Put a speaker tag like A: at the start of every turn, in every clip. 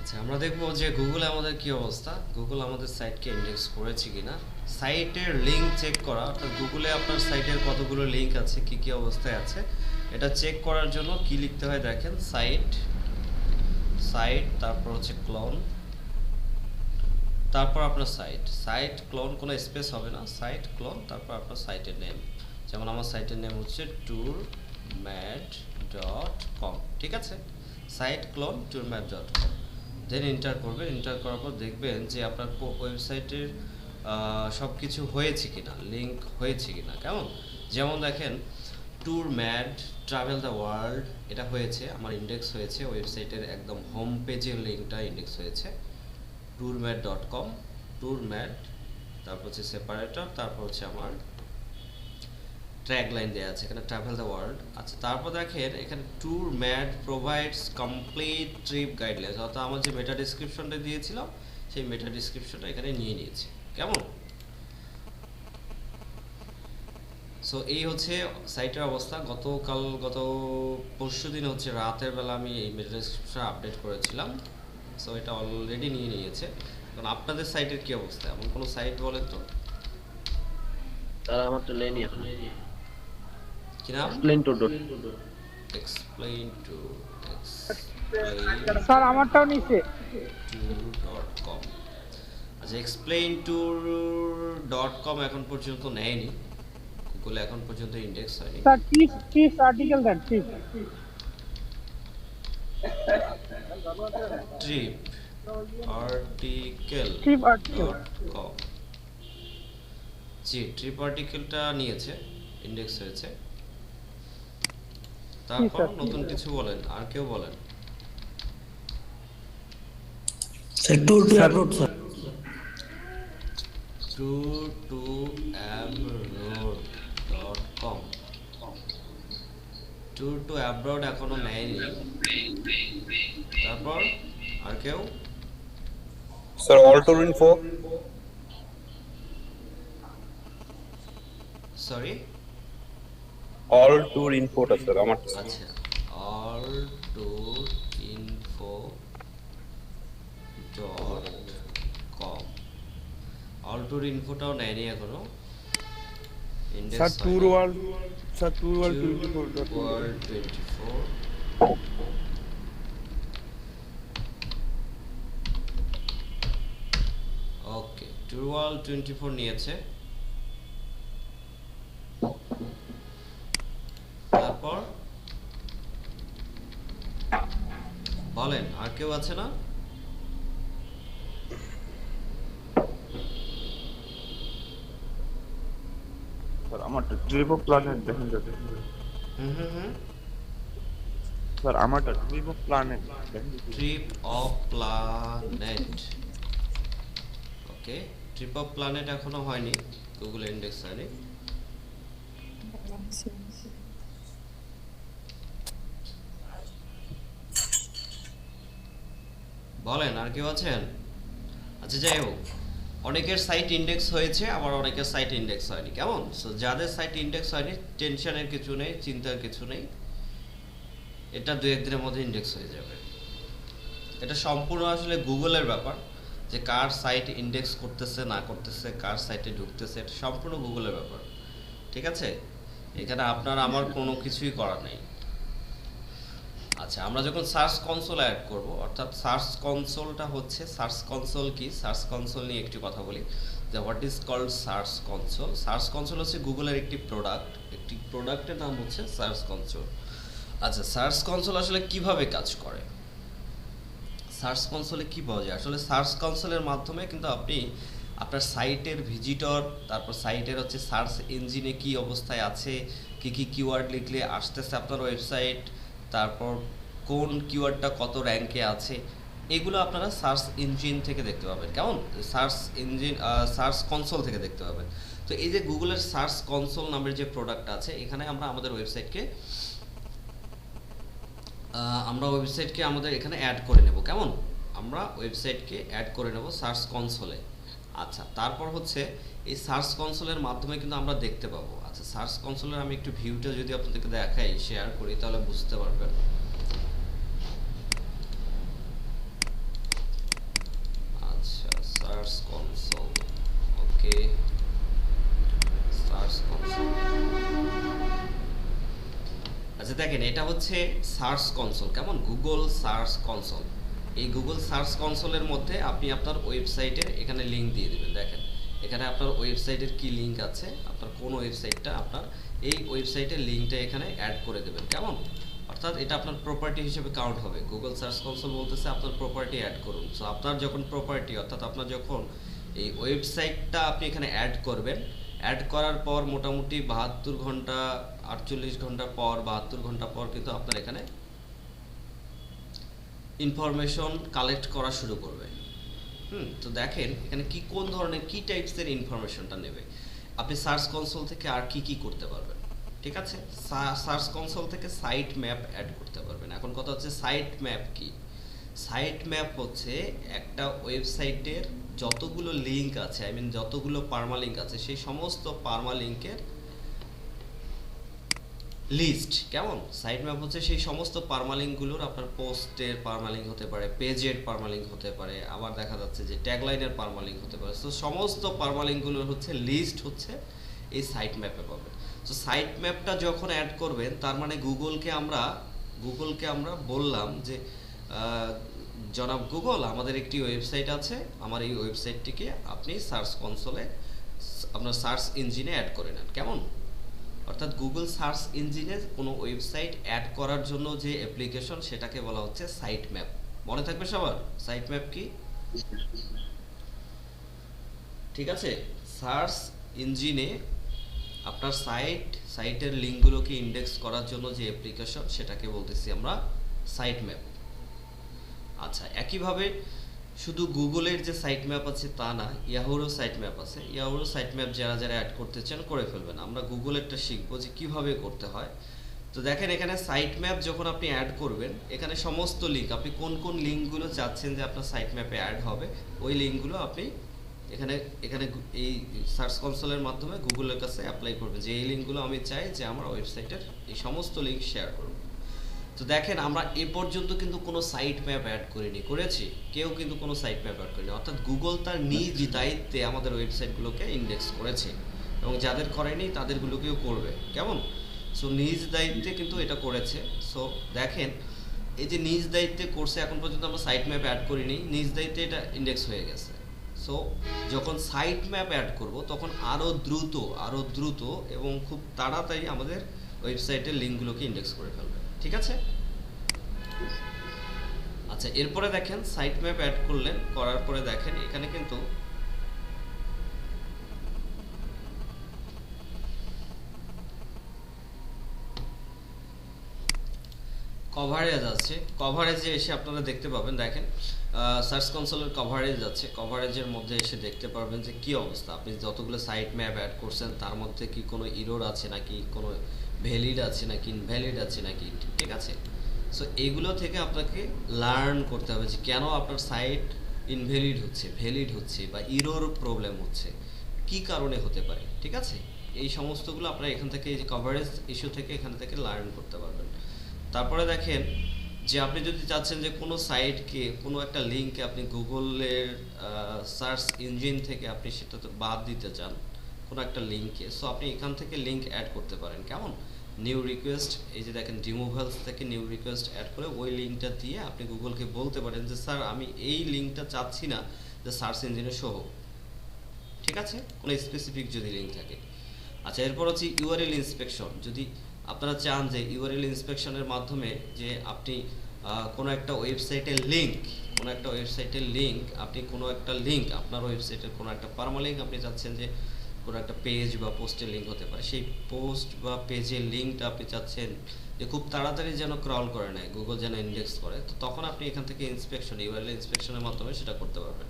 A: আচ্ছা, আমরা দেখব যে গুগলে আমাদের কি অবস্থা, গুগল আমাদের সাইটকে ইন্ডেক্স করেছে কিনা। সাইটের লিঙ্ক চেক করা, অর্থাৎ গুগলে আপনার সাইটের কতগুলো লিঙ্ক আছে, কি কি অবস্থায় আছে, এটা চেক করার জন্য কি লিখতে হয় দেখেন, সাইট সাইট তারপর হচ্ছে ক্লোন, তারপর আপনার সাইট সাইট ক্লোন, কোনো স্পেস হবে না, সাইট ক্লোন, তারপর আপনার সাইটের নেম। যেমন আমার সাইটের নেম হচ্ছে tourmat.com, ঠিক আছে, site colon tourmat.com। Then enter করবেন, এন্টার করার পর দেখবেন যে আপনার ওয়েবসাইটের সব কিছু হয়েছে কিনা, লিঙ্ক হয়েছে কিনা। কেমন, যেমন দেখেন tour mad travel the world, এটা হয়েছে, আমার ইন্ডেক্স হয়েছে, ওয়েবসাইটের একদম হোম পেজের লিঙ্কটা ইন্ডেক্স হয়েছে tourmat.com, tourmat, তারপর হচ্ছে সেপারেটর, তারপর হচ্ছে আমার ট্র্যাগ লাইন দেওয়া আছে এখানে ট্রাভেল দ্য ওয়ার্ল্ড। আচ্ছা, তারপর দেখেন এখানে tour mad provides complete trip guidelines, অর্থাৎ আমার যে মেটা ডিসক্রিপশনটা দিয়েছিলাম সেই মেটা ডিসক্রিপশনটা এখানে নিয়ে নিয়েছি। কেমন, সো এই হচ্ছে সাইটের অবস্থা। গত পরশু দিন হচ্ছে রাতের বেলা আমি এই মেটা ডিসক্রিপশন আপডেট করেছিলাম, সো এটা অলরেডি নিয়ে নিয়েছে। এখন আপনাদের সাইটের কি অবস্থা, এমন কোনো সাইট বলেন তো?
B: তারা আমার তো লেনি এখন
A: কি নাম?
B: Explain two dot
A: explain two
C: sir আমারটাও নিছে
A: explain2.com। আচ্ছা, explain2.com এখন পর্যন্ত নেয়নি, গুগলে এখন পর্যন্ত ইন্ডেক্স হয়নি।
C: Sir chief article then chief
A: trip article
C: chief article
A: dot com, জি ট্রিপ আর্টিকেলটা নিয়েছে, ইন্ডেক্স হয়েছে। তারপর নতুন কিছু বলেন, আর কেউ বলেন।
D: Tour to abroad, sir.
A: tour2abroad.com, tour to abroad এখনো নেয়নি। তারপর আর কেউ?
E: Sir all tour info.
A: Sorry,
E: all tour ইনফোটা স্যার আমার।
A: আচ্ছা, all tour info dot com, all tour ইনফোটাও নেয়নি এখনো,
F: sir tour world
A: 24। Okay, tour world 24 নিয়েছে। তারপর বলেন, আর কেউ আছে না?
F: স্যার আমারটা ট্রিপ অফ প্ল্যানেট দেখেন যাতে স্যার আমারটা ট্রিপ অফ প্ল্যানেট দেখেন
A: trip of planet, okay, trip of planet এখনো হয়নি, গুগল ইন্ডেক্স হয়নি। বলেন, আর কেউ আছেন? আচ্ছা, যাই হোক, অনেকের সাইট ইন্ডেক্স হয়েছে, আবার অনেকের সাইট ইন্ডেক্স হয়নি। কেমন, সো যাদের সাইট ইন্ডেক্স হয়নি টেনশনের কিছু নেই, চিন্তার কিছু নেই, এটা 2-1 দিনের মধ্যে ইন্ডেক্স হয়ে যাবে। এটা সম্পূর্ণ আসলে গুগলের ব্যাপার, যে কার সাইট ইন্ডেক্স করতেছে না করতেছে, কার সাইটে ঢুকতেছে, এটা সম্পূর্ণ গুগলের ব্যাপার, ঠিক আছে, এখানে আপনার আমার কোনো কিছুই করার নেই। আচ্ছা, আমরা যখন সার্চ কনসোল অ্যাড করব, অর্থাৎ সার্চ কনসোলটা হচ্ছে, সার্চ কনসোল কি, সার্চ কনসোল নিয়ে একটু কথা বলি, যে what is called search console. Search console হচ্ছে গুগলের একটি প্রোডাক্ট, একটি প্রোডাক্টের নাম হচ্ছে সার্চ কনসোল। আচ্ছা, সার্চ কনসোল আসলে কিভাবে কাজ করে, সার্চ কনসোলে কি পাওয়া যায়? আসলে সার্চ কনসোলের মাধ্যমে কিন্তু আপনি আপনার সাইটের ভিজিটর, তারপর সাইটের হচ্ছে সার্চ ইঞ্জিনে কি অবস্থায় আছে, কি কি কিওয়ার্ড লিখলে আসতেছে আপনার ওয়েবসাইট, তারপর কোন কিওয়ার্ডটা কত র্যাঙ্কে আছে, এগুলো আপনারা সার্চ ইঞ্জিন থেকে দেখতে পাবেন। কেমন, সার্চ ইঞ্জিন সার্চ কনসোল থেকে দেখতে পাবেন। তো এই যে গুগলের সার্চ কনসোল নামের যে প্রোডাক্ট আছে, এখানে আমরা আমাদের ওয়েবসাইটকে আমাদের এখানে অ্যাড করে নেব। কেমন, আমরা ওয়েবসাইটকে অ্যাড করে নেব সার্চ কনসোলে। আচ্ছা, তারপর হচ্ছে এই সার্চ কনসোলের মাধ্যমে কিন্তু আমরা দেখতে পাবো। আচ্ছা, সার্চ কনসোলের আমি একটু ভিউটা যদি আপনাদেরকে দেখাই, শেয়ার করি, তাহলে বুঝতে পারবেন। দেখেন এটা হচ্ছে সার্চ কনসোল, কেমন? Google search console. এই গুগল সার্চ কনসোলের মধ্যে আপনি আপনার ওয়েবসাইটের এখানে লিঙ্ক দিয়ে দিবেন। দেখেন এখানে আপনার ওয়েবসাইটের কি লিঙ্ক আছে, আপনার কোন ওয়েবসাইটটা, আপনার এই ওয়েবসাইটের লিঙ্কটা এখানে অ্যাড করে দেবেন, কেমন? অর্থাৎ এটা আপনার প্রপার্টি হিসেবে কাউন্ট হবে। গুগল সার্চ কনসোল বলতেছে আপনার প্রপার্টি অ্যাড করুন। সো আপনার যখন প্রপার্টি, অর্থাৎ আপনার যখন এই ওয়েবসাইটটা আপনি এখানে অ্যাড করবেন, অ্যাড করার পর মোটামুটি 72 ঘন্টা 48 ঘন্টা পর, 72 ঘন্টা পর কিন্তু আপনার এখানে ইনফরমেশন কালেক্ট করা শুরু করবে। তো দেখেন এখানে কি কোন ধরনের কি টাইপসের ইনফরমেশনটা নেবে। আপনি সার্চ কনসোল থেকে আর কি কি করতে পারবেন, ঠিক আছে? সার্চ কনসোল থেকে সাইট ম্যাপ অ্যাড করতে পারবেন। এখন কথা হচ্ছে সাইট ম্যাপ কি? সাইট ম্যাপ হচ্ছে একটা ওয়েবসাইটের যতগুলো লিঙ্ক আছে, আই মিন যতগুলো পারমালিঙ্ক আছে, সেই সমস্ত পারমালিঙ্কের লিস্ট, কেমন? সাইট ম্যাপ হচ্ছে সেই সমস্ত পারমালিঙ্কগুলোর, আপনার পোস্টের পারমালিঙ্ক হতে পারে, পেজের পারমালিঙ্ক হতে পারে, আবার দেখা যাচ্ছে যে ট্যাগলাইনের পারমালিঙ্ক হতে পারে। তো সমস্ত পারমালিঙ্কগুলোর হচ্ছে লিস্ট হচ্ছে এই সাইট ম্যাপে পাবেন। তো সাইট ম্যাপটা যখন অ্যাড করবেন, তার মানে গুগলকে আমরা বললাম যে জনাব গুগল, আমাদের একটি ওয়েবসাইট আছে, আমার এই ওয়েবসাইটটিকে আপনি সার্চ কনসোলে, আপনার সার্চ ইঞ্জিনে অ্যাড করে নেন, কেমন? অর্থাৎ গুগল সার্চ ইঞ্জিনে কোনো ওয়েবসাইট অ্যাড করার জন্য যে অ্যাপ্লিকেশন, সেটাকে বলা হচ্ছে সাইট ম্যাপ। মনে থাকবে সবার সাইট ম্যাপ কি? ঠিক আছে, সার্চ ইঞ্জিনে আপনার সাইটের লিঙ্কগুলোকে ইন্ডেক্স করার জন্য যে অ্যাপ্লিকেশন, সেটাকে বলতেছি আমরা সাইট ম্যাপ। আচ্ছা, একইভাবে শুধু গুগলের যে সাইট ম্যাপ আছে তা না, ইয়াহুরও সাইট ম্যাপ আছে। ইয়াহুরও সাইট ম্যাপ যারা অ্যাড করতে চান করে ফেলবেন। আমরা গুগলেরটা শিখবো যে কিভাবে করতে হয়। তো দেখেন এখানে সাইট ম্যাপ যখন আপনি অ্যাড করবেন, এখানে সমস্ত লিঙ্ক, আপনি কোন কোন লিঙ্কগুলো চাচ্ছেন যে আপনার সাইট ম্যাপে অ্যাড হবে, ওই লিঙ্কগুলো আপনি এখানে এই সার্চ কনসোলের মাধ্যমে গুগলের কাছে অ্যাপ্লাই করবেন যে এই লিঙ্কগুলো আমি চাই যে আমার ওয়েবসাইটের এই সমস্ত লিঙ্ক শেয়ার করব। তো দেখেন আমরা এ পর্যন্ত কিন্তু কোনো সাইট ম্যাপ অ্যাড করিনি, করেছি? কেউ কিন্তু কোনো সাইট ম্যাপ অ্যাড করেনি। অর্থাৎ গুগল তার নিজ দায়িত্বে আমাদের ওয়েবসাইটগুলোকে ইন্ডেক্স করেছে, এবং যাদের করেনি তাদেরগুলোকেও করবে, কেমন? সো নিজ দায়িত্বে কিন্তু এটা করেছে। সো দেখেন এই যে নিজ দায়িত্বে করছে, এখন পর্যন্ত আমরা সাইট ম্যাপ অ্যাড করিনি, নিজ দায়িত্বে এটা ইন্ডেক্স হয়ে গেছে। সো যখন সাইট ম্যাপ অ্যাড করব, তখন আরও দ্রুত এবং খুব তাড়াতাড়ি আমাদের ওয়েবসাইটের লিঙ্কগুলোকে ইন্ডেক্স করে ফেলবে, ঠিক আছে? আচ্ছা, এরপরে দেখেন সাইট ম্যাপ অ্যাড করলেন, করার পরে দেখেন এখানে কিন্তু কভারেজ আছে। কভারেজে এসে আপনারা দেখতে পাবেন, দেখেন সার্চ কনসোলের কভারেজ আছে। কভারেজের মধ্যে এসে দেখতে পারবেন যে কি অবস্থা, আপনি যতগুলো সাইট ম্যাপ অ্যাড করছেন তার মধ্যে কি কোনো ইরর আছে নাকি, কোনো ভ্যালিড আছে নাকি, ইনভ্যালিড আছে নাকি, ঠিক আছে? সো এগুলো থেকে আপনাকে লার্ন করতে হবে যে কেন আপনার সাইট ইনভ্যালিড হচ্ছে, ভ্যালিড হচ্ছে, বা ইরর প্রবলেম হচ্ছে, কি কারণে হতে পারে, ঠিক আছে? এই সমস্তগুলো আপনারা এখান থেকে, এই যে কভারেজ ইস্যু থেকে, এখান থেকে লার্ন করতে পারবেন। তারপরে দেখেন যে আপনি যদি চাচ্ছেন যে কোনো সাইটকে, কোনো একটা লিঙ্ককে আপনি গুগলের সার্চ ইঞ্জিন থেকে আপনি সেটাতে বাদ দিতে চান, কোনো একটা লিঙ্ককে, সো আপনি এখান থেকে লিঙ্ক অ্যাড করতে পারেন, কেমন? নিউ রিকোয়েস্ট, এই যে দেখেন রিমুভালস থেকে নিউ রিকোয়েস্ট অ্যাড করে ওই লিঙ্কটা দিয়ে আপনি গুগলকে বলতে পারেন যে স্যার আমি এই লিঙ্কটা চাচ্ছি না যে সার্চ ইঞ্জিনে শো হোক, ঠিক আছে? কোনো স্পেসিফিক যদি লিঙ্ক থাকে। আচ্ছা, এরপর হচ্ছে ইউআরএল ইন্সপেকশন। যদি আপনারা চান যে ইউআরএল ইন্সপেকশনের মাধ্যমে যে আপনি কোনো একটা ওয়েবসাইটের লিঙ্ক আপনি কোনো একটা লিঙ্ক, আপনার ওয়েবসাইটের কোনো একটা পারমালিঙ্ক আপনি চাচ্ছেন যে কোনো একটা পেজ বা পোস্টের লিঙ্ক হতে পারে, সেই পোস্ট বা পেজের লিঙ্কটা আপনি চাচ্ছেন যে খুব তাড়াতাড়ি যেন ক্রল করে নেয়, গুগল যেন ইন্ডেক্স করে, তো তখন আপনি এখান থেকে ইউআরএল ইন্সপেকশনের মাধ্যমে সেটা করতে পারবেন।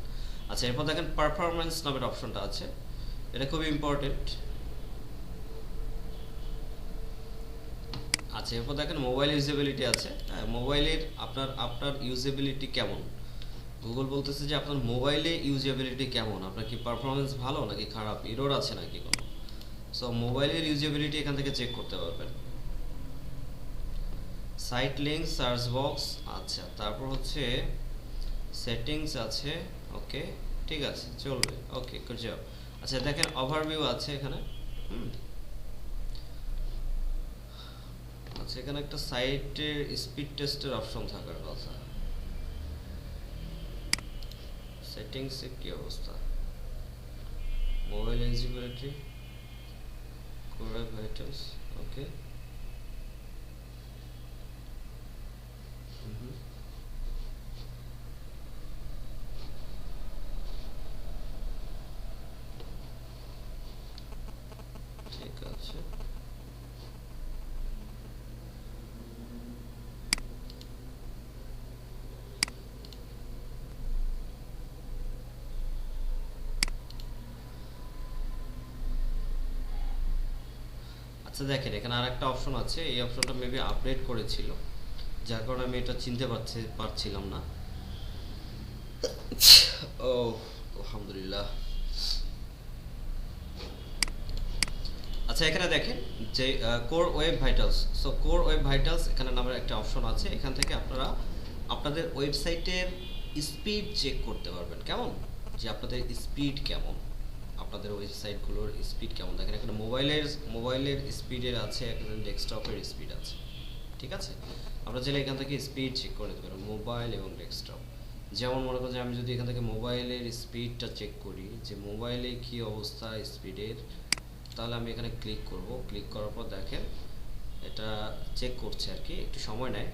A: আচ্ছা, এরপর দেখেন পারফরম্যান্স নামের অপশনটা আছে, এটা খুবই ইম্পর্টেন্ট। আচ্ছা, এরপর দেখেন মোবাইল ইউজেবিলিটি আছে। হ্যাঁ, মোবাইলের আপনার ইউজেবিলিটি কেমন, গুগল বলতেছে যে আপনার মোবাইলে ইউজেবিলিটি কেমন, আপনার কি পারফরমেন্স ভালো নাকি খারাপ, এরর আছে নাকি কোনো। সো মোবাইলের ইউজেবিলিটি এখান থেকে চেক করতে পারবেন। সাইট লিঙ্ক, সার্চ বক্স, আচ্ছা, তারপর হচ্ছে সেটিংস আছে, ওকে, ঠিক আছে, চলবে, ওকে, গুড জব। আচ্ছা, দেখেন ওভারভিউ আছে এখানে। আচ্ছা, এখানে একটা সাইটের স্পিড টেস্টের অপশন থাকার কথা। সেটিংসে কি অবস্থা? মোবাইল এলিজিবিলিটি, কোর ভাইটালস, ওকে। ঠিক আছে, আচ্ছা দেখেন এখানে আরেকটা অপশন আছে, এই অপশনটা মেবি আপডেট করেছিল, যার কারণে আমি এটা চিনতে পারছিলাম না। ও আলহামদুলিল্লাহ। আচ্ছা এখানে দেখেন যে core web vitals, so core web vitals এখানে নামের একটা অপশন আছে। এখান থেকে আপনারা আপনাদের ওয়েবসাইটের স্পিড চেক করতে পারবেন। কেমন? যে আপনাদের স্পিড কেমন, আপনাদের ওয়েবসাইটগুলোর স্পিড কেমন। দেখেন এখানে মোবাইলের স্পিডের আছে, এখানে ডেস্কটপের স্পিড আছে। ঠিক আছে, আমরা চাইলে এখান থেকে স্পিড চেক করে নিতে পারি, মোবাইল এবং ডেস্কটপ। যেমন মনে করেন যে আমি যদি এখান থেকে মোবাইলের স্পিডটা চেক করি যে মোবাইলে কি অবস্থা স্পিডের, তাহলে আমি এখানে ক্লিক করব। ক্লিক করার পর দেখেন এটা চেক করছে আর কি, একটু সময় নেয়।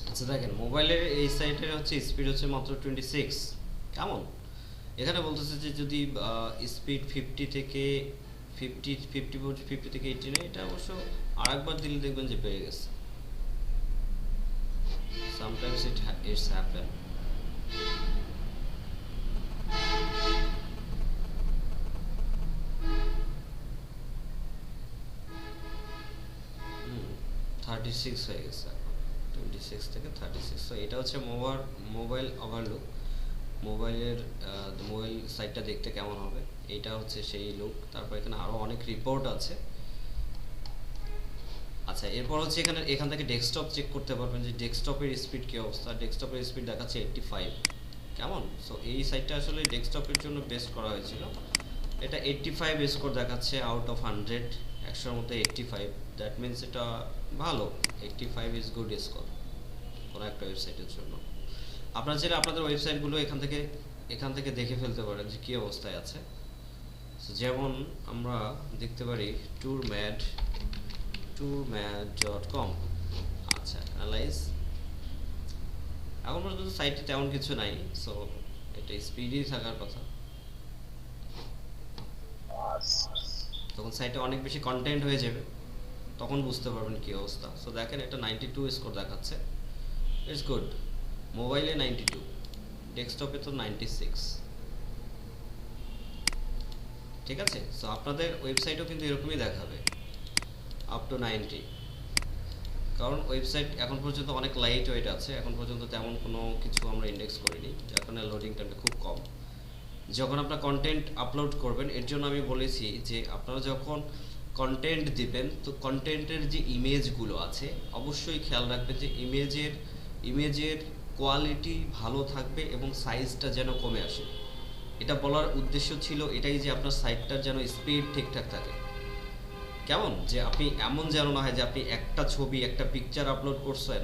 A: আচ্ছা দেখেন মোবাইলের এই সাইটের হচ্ছে স্পিড হচ্ছে মাত্র 26। কেমন? এখানে বলতেছে যে যদি স্পিড 50 থেকে 50 থেকে 80 নেই, এটা অবশ্য আরেকবার দিলে দেখবেন যে পেয়ে গেছে। Sometimes it's happen. হুম, 36 হয়ে গেছে এখন, 26 থেকে 36। সো এটা হচ্ছে মোবাইল ওভারলুক। মোবাইল সাইটটা দেখতে কেমন হবে, এইটা হচ্ছে সেই লুক। তারপর এখানে আরো অনেক রিপোর্ট আছে। আচ্ছা এরপর হচ্ছে এখান থেকে ডেস্কটপ চেক করতে পারবেন যে ডেস্কটপের স্পিড কি অবস্থা। ডেস্কটপের স্পিড দেখাচ্ছে 85। কেমন? সো এই সাইটটা আসলে ডেস্কটপের জন্য বেস্ট করা হয়েছিল। এটা 85 স্কোর দেখাচ্ছে আউট অফ 100, 100-র মধ্যে 85। দ্যাট মিনস এটা ভালো, 85 ইজ গুড স্কোর কোনো একটা ওয়েবসাইটের জন্য। আপনারা চাইলে আপনাদের ওয়েবসাইটগুলো এখান থেকে দেখে ফেলতে পারেন যে কী অবস্থায় আছে। যেমন আমরা দেখতে পারি tourmad.com। আচ্ছা অ্যানালাইজ, এখন পর্যন্ত সাইটে তেমন কিছু নাই, সো এটা স্পিডই থাকার কথা। তখন সাইটে অনেক বেশি কন্টেন্ট হয়ে যাবে, তখন বুঝতে পারবেন কী অবস্থা। সো দেখেন এটা 92 স্কোর দেখাচ্ছে, ইটস গুড। মোবাইলে 92, ডেস্কটপে তো 96। ঠিক আছে, সো আপনাদের ওয়েবসাইটও কিন্তু এরকমই দেখাবে আপ টু 90, কারণ ওয়েবসাইট এখন পর্যন্ত অনেক লাইট ওয়েট আছে। এখন পর্যন্ত তেমন কোনো কিছু আমরা ইন্ডেক্স করিনি, যার কারণে লোডিং টাইমটা খুব কম। যখন আপনার কন্টেন্ট আপলোড করবেন, এর জন্য আমি বলেছি যে আপনারা যখন কন্টেন্ট দিবেন তো কন্টেন্টের যে ইমেজগুলো আছে অবশ্যই খেয়াল রাখবেন যে ইমেজের কোয়ালিটি ভালো থাকবে এবং সাইজটা যেন কমে আসে। এটা বলার উদ্দেশ্য ছিল এটাই যে আপনার সাইটটার যেন স্পিড ঠিকঠাক থাকে। কেমন? যে আপনি এমন যেন না হয় যে আপনি একটা ছবি একটা পিকচার আপলোড করছেন,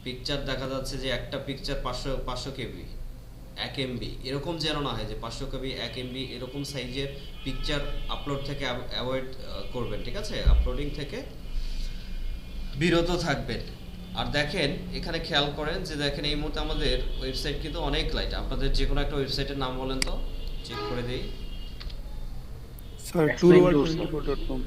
A: পিকচার দেখা যাচ্ছে যে একটা পিকচার 500 কেবি 1 এমবি, এরকম যেন না হয় যে 500 কেবি 1 এমবি এরকম সাইজের পিকচার আপলোড থেকে অ্যাভয়েড করবেন। ঠিক আছে, আপলোডিং থেকে বিরত থাকবেন। আর দেখেন এখানে খেয়াল করেন যে দেখেন এই মুহূর্তে আমাদের ওয়েবসাইট কিন্তু অনেক লাইট। আপনাদের যে কোনো একটা ওয়েবসাইটের নাম বলেন তো, চেক করে দেই।
F: Sir
B: Explain to
F: tourworld24.com।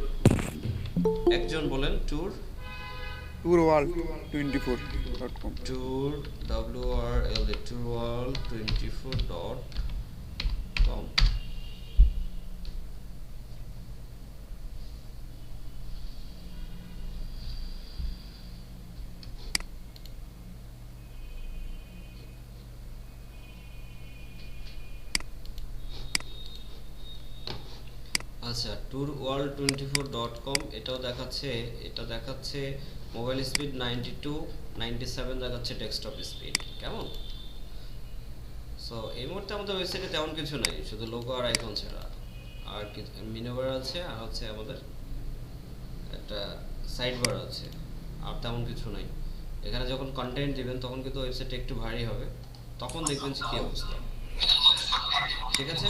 A: একজন বলেন
F: tourworld24.com।
A: tourworld24.com। আচ্ছা tourworld24.com এটাও দেখাচ্ছে, এটা দেখাচ্ছে মোবাইল স্পিড 92, 97 দেখাচ্ছে ডেস্কটপ স্পিড। কেমন? সো এই মুহূর্তে আমাদের ওয়েবসাইটে তেমন কিছু নাই, শুধু লোগো আর আইকন ছাড়া। আর কি মেনু বার আছে, আর হচ্ছে আমাদের একটা সাইড বার আছে, আর তেমন কিছু নাই। এখানে যখন কন্টেন্ট দিবেন তখন কিন্তু ওয়েবসাইটটা একটু ভারী হবে, তখন দেখবেন যে কি অবস্থা। ঠিক আছে?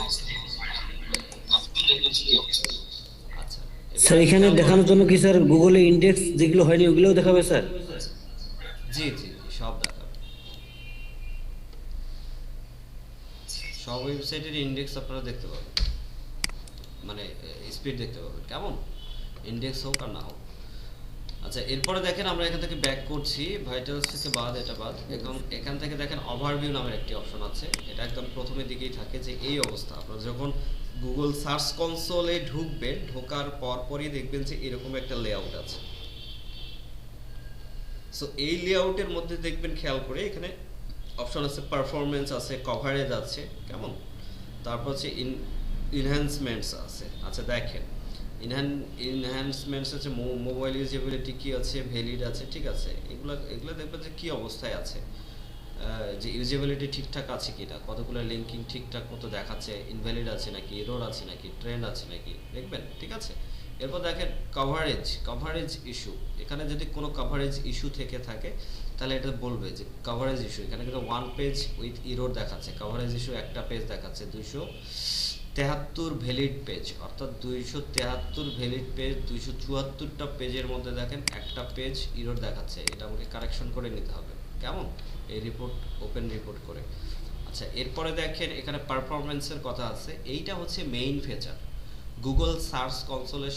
A: আচ্ছা
D: স্যার এখানে দেখানোর জন্য কি স্যার গুগলে ইন্ডেক্স যেগুলো হয়নি ওগুলোও দেখাবে স্যার?
A: জি জি জি, সব দেখাবে। সব ওয়েবসাইটের ইন্ডেক্স আপনারা দেখতে পাবেন, মানে স্পিড দেখতে পাবেন। কেমন? ইন্ডেক্স হোক আর না হোক। আচ্ছা এরপরে দেখেন আমরা এখান থেকে ব্যাক করছি, ভাইটালস থেকে বাদ, এটা বাদ। এখন এখান থেকে দেখেন ওভারভিউ নামের একটি অপশন আছে, এটা একদম প্রথমের দিকেই থাকে। যে এই অবস্থা, আপনারা যখন গুগল সার্চ কনসোলে ঢুকবেন, ঢোকার পরপরই দেখবেন যে এরকম একটা লেআউট আছে। সো এই লেআউটের মধ্যে দেখবেন খেয়াল করে এখানে অপশন আছে, পারফরমেন্স আছে, কভারেজ আছে। কেমন? তারপর হচ্ছে ইনহ্যান্সমেন্টস আছে। আচ্ছা দেখেন ইনহ্যান্সমেন্টস আছে, মোবাইল ইউজেবিলিটি কি আছে, ভ্যালিড আছে। ঠিক আছে, এগুলো দেখবেন যে কি অবস্থায় আছে, যে ইউজেবিলিটি ঠিকঠাক আছে কিনা, কতগুলো লিঙ্কিং ঠিকঠাক মতো দেখাচ্ছে, ইনভ্যালিড আছে নাকি, এরর আছে নাকি, ট্রেন্ড আছে নাকি, দেখবেন। ঠিক আছে, এরপর দেখেন কভারেজ ইস্যু। এখানে যদি কোনো কভারেজ ইস্যু থেকে থাকে তাহলে এটা বলবে যে কভারেজ ইস্যু। এখানে কিন্তু ওয়ান পেজ উইথ এরর দেখাচ্ছে, কভারেজ ইস্যু একটা পেজ দেখাচ্ছে, 273 ভ্যালিড পেজ, অর্থাৎ 273 ভ্যালিড পেজ, 274টা পেজের মধ্যে দেখেন একটা পেজ এরর দেখাচ্ছে। এটা আমাকে কারেকশন করে নিতে হবে। কেমন? এই রিপোর্ট ওপেন রিপোর্ট করে। আচ্ছা এরপরে দেখেন এখানে পারফরমেন্সের কথা আছে, এইটা হচ্ছে মেইন ফিচার। গুগল সার্চ কনসোলের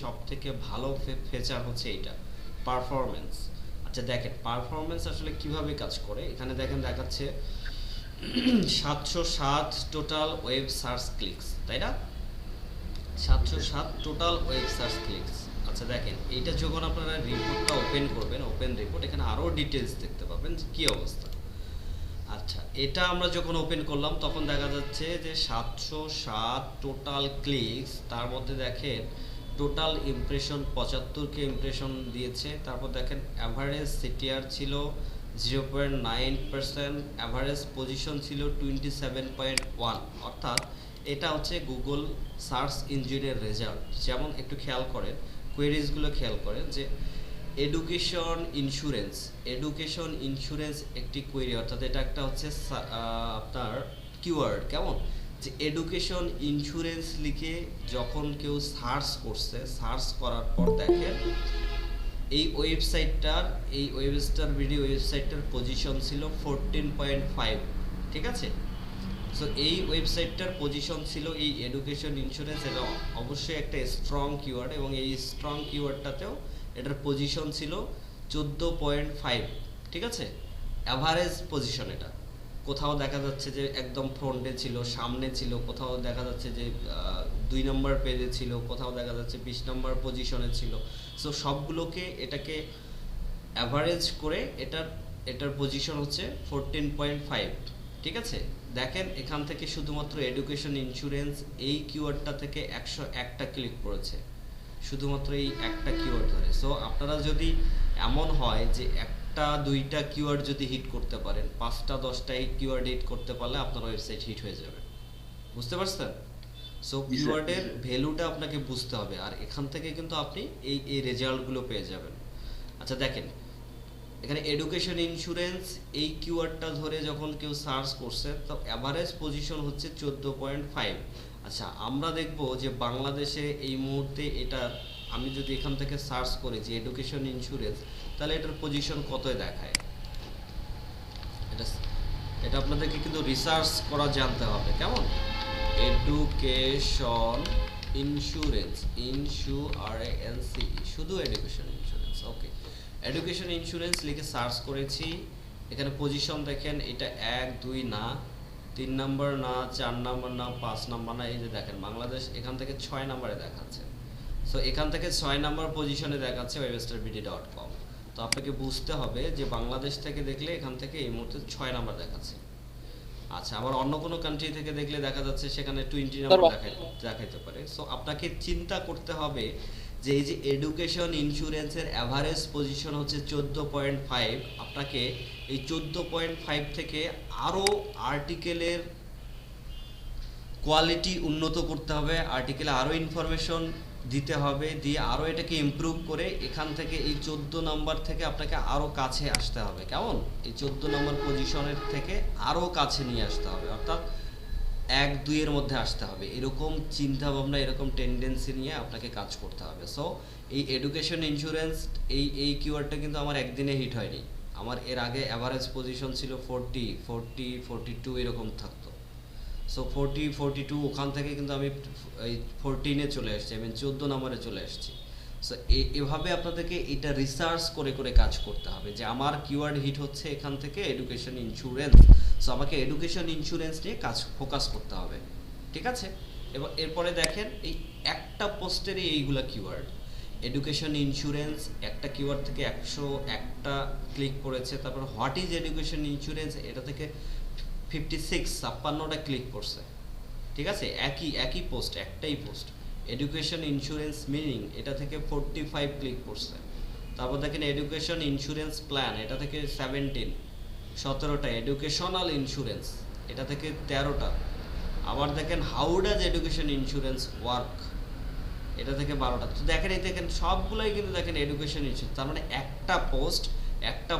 A: সবথেকে ভালো ফিচার হচ্ছে এইটা, পারফরমেন্স। আচ্ছা দেখেন পারফরমেন্স আসলে কিভাবে কাজ করে। এখানে দেখেন দেখাচ্ছে 707 টোটাল ওয়েব সার্চ ক্লিকস, তাই না? 707 টোটাল ওয়েব সার্চ ক্লিকস। আচ্ছা দেখেন এইটা যখন আপনারা রিপোর্টটা ওপেন করবেন, ওপেন রিপোর্ট, এখানে আরও ডিটেলস দেখতে পাবেন যে কী অবস্থা। আচ্ছা এটা আমরা যখন ওপেন করলাম তখন দেখা যাচ্ছে যে 707 টোটাল ক্লিকস, তার মধ্যে দেখেন টোটাল ইমপ্রেশন 75কে ইমপ্রেশন দিয়েছে। তারপর দেখেন অ্যাভারেজ সিটিআর ছিল 0.9%, অ্যাভারেজ পজিশন ছিল 27.1। অর্থাৎ এটা হচ্ছে গুগল সার্চ ইঞ্জিনের রেজাল্ট। যেমন একটু খেয়াল করেন, কোয়েরিজগুলো খেয়াল করেন যে এডুকেশন ইন্স্যুরেন্স একটি কোয়েরি, অর্থাৎ এটা একটা হচ্ছে আপনার কিওয়ার্ড। কেমন? যে এডুকেশন ইন্স্যুরেন্স লিখে যখন কেউ সার্চ করছে, সার্চ করার পর দেখেন এই ওয়েবসাইটটার পজিশন ছিল 14.5। ঠিক আছে, সো এই ওয়েবসাইটটার পজিশন ছিল এই এডুকেশন ইন্স্যুরেন্স, এটা অবশ্যই একটা স্ট্রং কিওয়ার্ড, এবং এই স্ট্রং কিওয়ার্ডটাতেও এটার পজিশন ছিল 14.5। ঠিক আছে, অ্যাভারেজ পজিশন। এটা কোথাও দেখা যাচ্ছে যে একদম ফ্রন্টে ছিল, সামনে ছিল, কোথাও দেখা যাচ্ছে যে 2 নম্বর পেজে ছিল, কোথাও দেখা যাচ্ছে 20 নম্বর পজিশনে ছিল। সো সবগুলোকে এটাকে অ্যাভারেজ করে এটার পজিশন হচ্ছে 14.5। ঠিক আছে, দেখেন এখান থেকে শুধুমাত্র এডুকেশন ইন্স্যুরেন্স এই কিওয়ার্ডটা থেকে 101টা ক্লিক করেছে, শুধুমাত্র এই একটা কিওয়ার্ড ধরে। সো আপনারা যদি এমন হয় যে একটা দুইটা কিওয়ার্ড যদি হিট করতে পারেন, 5টা 10টা কিওয়ার্ড হিট করতে পারলে আপনার ওয়েবসাইট হিট হয়ে যাবে। বুঝতে পারছেন? সো কিওয়ার্ডের ভ্যালুটা আপনাকে বুঝতে হবে, আর এখান থেকে কিন্তু আপনি এই রেজাল্টগুলো পেয়ে যাবেন। আচ্ছা দেখেন এখানে এডুকেশন ইন্স্যুরেন্স এই কিওয়ার্ডটা ধরে যখন কেউ সার্চ করছে তো অ্যাভারেজ পজিশন হচ্ছে 14.5। আচ্ছা আমরা দেখব যে বাংলাদেশে এই মুহূর্তে এটা আমি যদি এখান থেকে সার্চ করি যে এডুকেশন ইন্স্যুরেন্স, তাহলে এটার পজিশন কতই দেখায়। এটা আপনাদেরকে কিন্তু রিসার্চ করা জানতে হবে। কেমন? এডুকেশন ইন্স্যুরেন্স, শুধু এডুকেশন ইন্স্যুরেন্স। ওকে, এডুকেশন ইন্স্যুরেন্স লিখে সার্চ করেছি, এখানে পজিশন দেখেন এটা 1 2 না, 3 নম্বর না, 4 নম্বর না, 5 নম্বর না, এই যে দেখেন বাংলাদেশ এখান থেকে 6 নম্বরে দেখাচ্ছে। সো এখান থেকে 6 নম্বর পজিশনে দেখাচ্ছে webstarbd.com। তো আপনাকে বুঝতে হবে যে বাংলাদেশ থেকে দেখলে এখান থেকে এই মুহূর্তে 6 নম্বর দেখাচ্ছে। আচ্ছা, আবার অন্য কোনো কান্ট্রি থেকে দেখলে দেখা যাচ্ছে সেখানে 20 নাম্বার দেখাইতে পারে। সো আপনাকে চিন্তা করতে হবে যে এই যে এডুকেশন ইন্স্যুরেন্সের অ্যাভারেজ পজিশন হচ্ছে 14.5, আপনাকে এই 14.5 থেকে আরও আর্টিকেলের কোয়ালিটি উন্নত করতে হবে, আর্টিকেলে আরও ইনফরমেশন দিতে হবে, দিয়ে আরও এটাকে ইমপ্রুভ করে এখান থেকে এই 14 নাম্বার থেকে আপনাকে আরও কাছে আসতে হবে। কেমন? এই 14 নম্বর পজিশনের থেকে আরও কাছে নিয়ে আসতে হবে, অর্থাৎ 1-2 এর মধ্যে আসতে হবে। এরকম চিন্তা ভাবনা, এরকম টেন্ডেন্সি নিয়ে আপনাকে কাজ করতে হবে। সো এই এডুকেশন ইন্স্যুরেন্স এই কিওয়ার্ডটা কিন্তু আমার একদিনে হিট হয়নি। আমার এর আগে অ্যাভারেজ পজিশন ছিল 40, 42 এরকম থাকতো। সো 42 ওখান থেকে কিন্তু আমি এই 14-এ চলে আসছি, আমি 14 নম্বরে চলে আসছি। সো এভাবে আপনাদেরকে এটা রিসার্চ করে করে কাজ করতে হবে যে আমার কিওয়ার্ড হিট হচ্ছে এখান থেকে এডুকেশন ইন্স্যুরেন্স। সো আমাকে এডুকেশন ইন্স্যুরেন্স নিয়ে কাজ ফোকাস করতে হবে, ঠিক আছে? এবার এরপরে দেখেন এই একটা পোস্টেরই এইগুলা কিওয়ার্ড। এডুকেশন ইন্স্যুরেন্স একটা কিওয়ার্ড থেকে 101টা ক্লিক করেছে। তারপর হোয়াট ইজ এডুকেশন ইন্স্যুরেন্স, এটা থেকে 56টা ক্লিক করছে, ঠিক আছে? একই পোস্ট, একটাই পোস্ট। এডুকেশন ইন্স্যুরেন্স মিনিং, এটা থেকে 45 ক্লিক করছে। তারপর দেখেন এডুকেশন ইন্স্যুরেন্স প্ল্যান, এটা থেকে 17টা। এডুকেশনাল ইন্স্যুরেন্স, এটা থেকে 13টা। আবার দেখেন how does education insurance work, এটা থেকে 12টা। তো দেখেন এই দেখেন সবগুলাই কিন্তু দেখেন এডুকেশন ইন্স্যুরেন্স। তার মানে একটা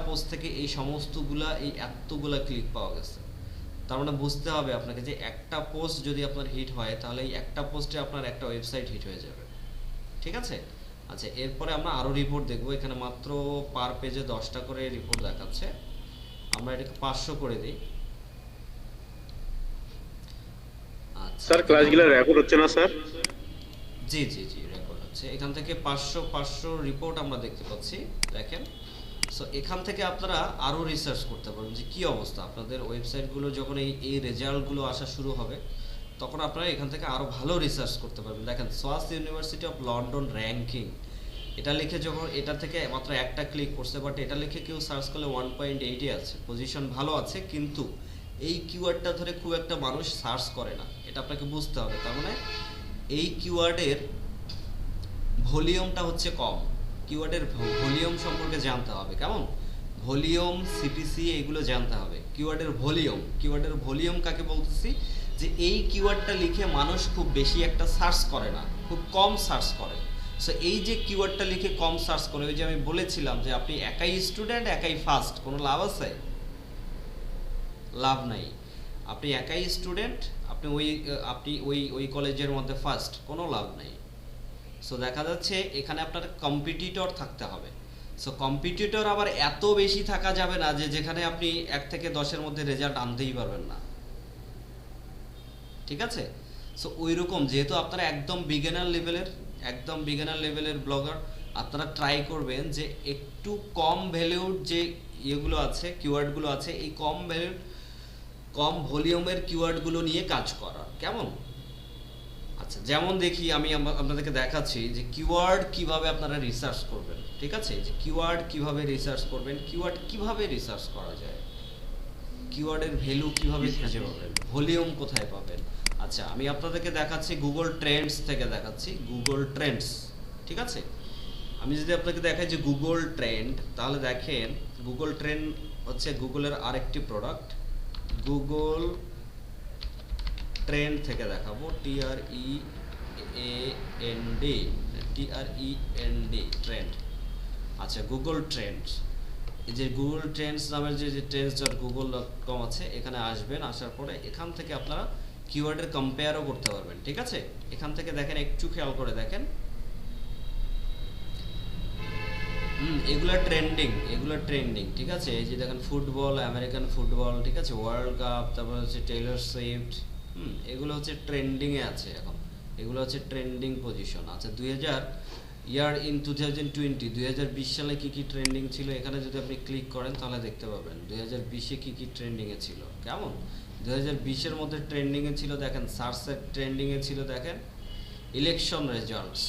A: পোস্ট থেকে এই সমস্তগুলা, এই এতগুলা ক্লিক পাওয়া গেছে। তার মানে বুঝতে হবে আপনাকে যে একটা পোস্ট যদি আপনার হিট হয় তাহলে এই একটা পোস্টে আপনার একটা ওয়েবসাইট হিট হয়ে যাবে, ঠিক আছে? আচ্ছা, এরপরে আমরা আরও রিপোর্ট দেখব। এখানে মাত্র পার পেজে 10টা করে রিপোর্ট দেখাচ্ছে। আমরা এটাকে 500 করে দিই। আচ্ছা
G: স্যার, ক্লাসগুলো রেকর্ড হচ্ছে না স্যার?
A: জি রেকর্ড হচ্ছে। এখান থেকে 500 রিপোর্ট আমরা দেখতে পাচ্ছি, দেখেন। সো এখান থেকে আপনারা আরও রিসার্চ করতে পারবেন যে কী অবস্থা। আপনাদের ওয়েবসাইটগুলো যখন এই রেজাল্টগুলো আসা শুরু হবে তখন আপনারা এখান থেকে আরও ভালো রিসার্চ করতে পারবেন। দেখেন সোয়াস ইউনিভার্সিটি অফ লন্ডন র্যাঙ্কিং, এটা লিখে যখন এটা থেকে মাত্র একটা ক্লিক করছে, বাট এটা লিখে কেউ সার্চ করলে 1.8-এ আছে, পজিশন ভালো আছে, কিন্তু এই কিওয়ার্ডটা ধরে খুব একটা মানুষ সার্চ করে না, এটা আপনাকে বুঝতে হবে। তার মানে এই কিওয়ার্ডের ভলিউমটা হচ্ছে কম। কিওয়ার্ডের ভলিউম সম্পর্কে জানতে হবে, কেমন? ভলিউম, সিপিসি এগুলো জানতে হবে। কিওয়ার্ডের ভলিউম কাকে বলতেছি? যে এই কিওয়ার্ডটা লিখে মানুষ খুব বেশি একটা সার্চ করে না, খুব কম সার্চ করে। সো এই যে কিওয়ার্ডটা লিখে কম সার্চ করে, ওই যে আমি বলেছিলাম যে আপনি একাই স্টুডেন্ট একাই ফার্স্ট, কোনো লাভ আছে? লাভ নাই। আপনি একাই স্টুডেন্ট, আপনি ওই কলেজের মধ্যে ফার্স্ট, কোনো লাভ নাই। সো দেখা যাচ্ছে এখানে আপনার কম্পিটিটর থাকতে হবে। সো কম্পিটিটর আবার এত বেশি থাকা যাবে না যে যেখানে আপনি 1 থেকে 10-এর মধ্যে রেজাল্ট আনতেই পারবেন না, ঠিক আছে? সো ওই রকম যেহেতু আপনারা একদম বিগিনার লেভেলের ব্লগার, আপনারা ট্রাই করবেন যে একটু কম ভ্যালুর যে ইয়েগুলো আছে, কিওয়ার্ডগুলো আছে, এই কম ভলিউমের কিওয়ার্ডগুলো নিয়ে কাজ করা, কেমন? আচ্ছা, যেমন দেখি আমি আপনাদেরকে দেখাচ্ছি যে কিওয়ার্ড কিভাবে আপনারা রিসার্চ করবেন, ঠিক আছে? যে কিওয়ার্ড কিভাবে রিসার্চ করবেন, কিওয়ার্ড কিভাবে রিসার্চ করা যায়, কিওয়ার্ডের ভ্যালু কিভাবে খুঁজে পাবেন, ভলিউম কোথায় পাবেন। আচ্ছা, আমি আপনাদেরকে দেখাচ্ছি গুগল ট্রেন্ডস থেকে দেখাচ্ছি, গুগল ট্রেন্ডস, ঠিক আছে? আমি যদি আপনাকে দেখাই যে গুগল ট্রেন্ড, তাহলে দেখেন গুগল ট্রেন্ড হচ্ছে গুগলের আরেকটি প্রোডাক্ট। গুগল ট্রেন্ড থেকে দেখাবো, TREAND ট্রেন্ড। আচ্ছা, গুগল ট্রেন্ডস, এই যে গুগল ট্রেন্ডস নামের যে trends.google.com আছে, এখানে আসবেন। আসার পরে এখান থেকে আপনারা কিওয়ার্ডের কম্পেয়ারও করতে পারবেন, ঠিক আছে? এখান থেকে দেখেন, একটু খেয়াল করে দেখেন, এগুলা ট্রেন্ডিং, ঠিক আছে? এই যে দেখেন ফুটবল, আমেরিকান ফুটবল, ঠিক আছে, ওয়ার্ল্ড কাপ, তারপর হচ্ছে টেইলর সুইফট, এগুলো হচ্ছে ট্রেন্ডিংয়ে আছে এখন, এগুলো হচ্ছে ট্রেন্ডিং পজিশন। আচ্ছা, 2020 সালে কি কি ট্রেন্ডিং ছিল, এখানে যদি আপনি ক্লিক করেন তাহলে দেখতে পাবেন 2020-এ কি কি ট্রেন্ডিংয়ে ছিল, কেমন? 2020-এর মধ্যে ট্রেন্ডিংয়ে ছিল, দেখেন সার্চের ট্রেন্ডিংয়ে ছিল, দেখেন ইলেকশন রেজাল্টস,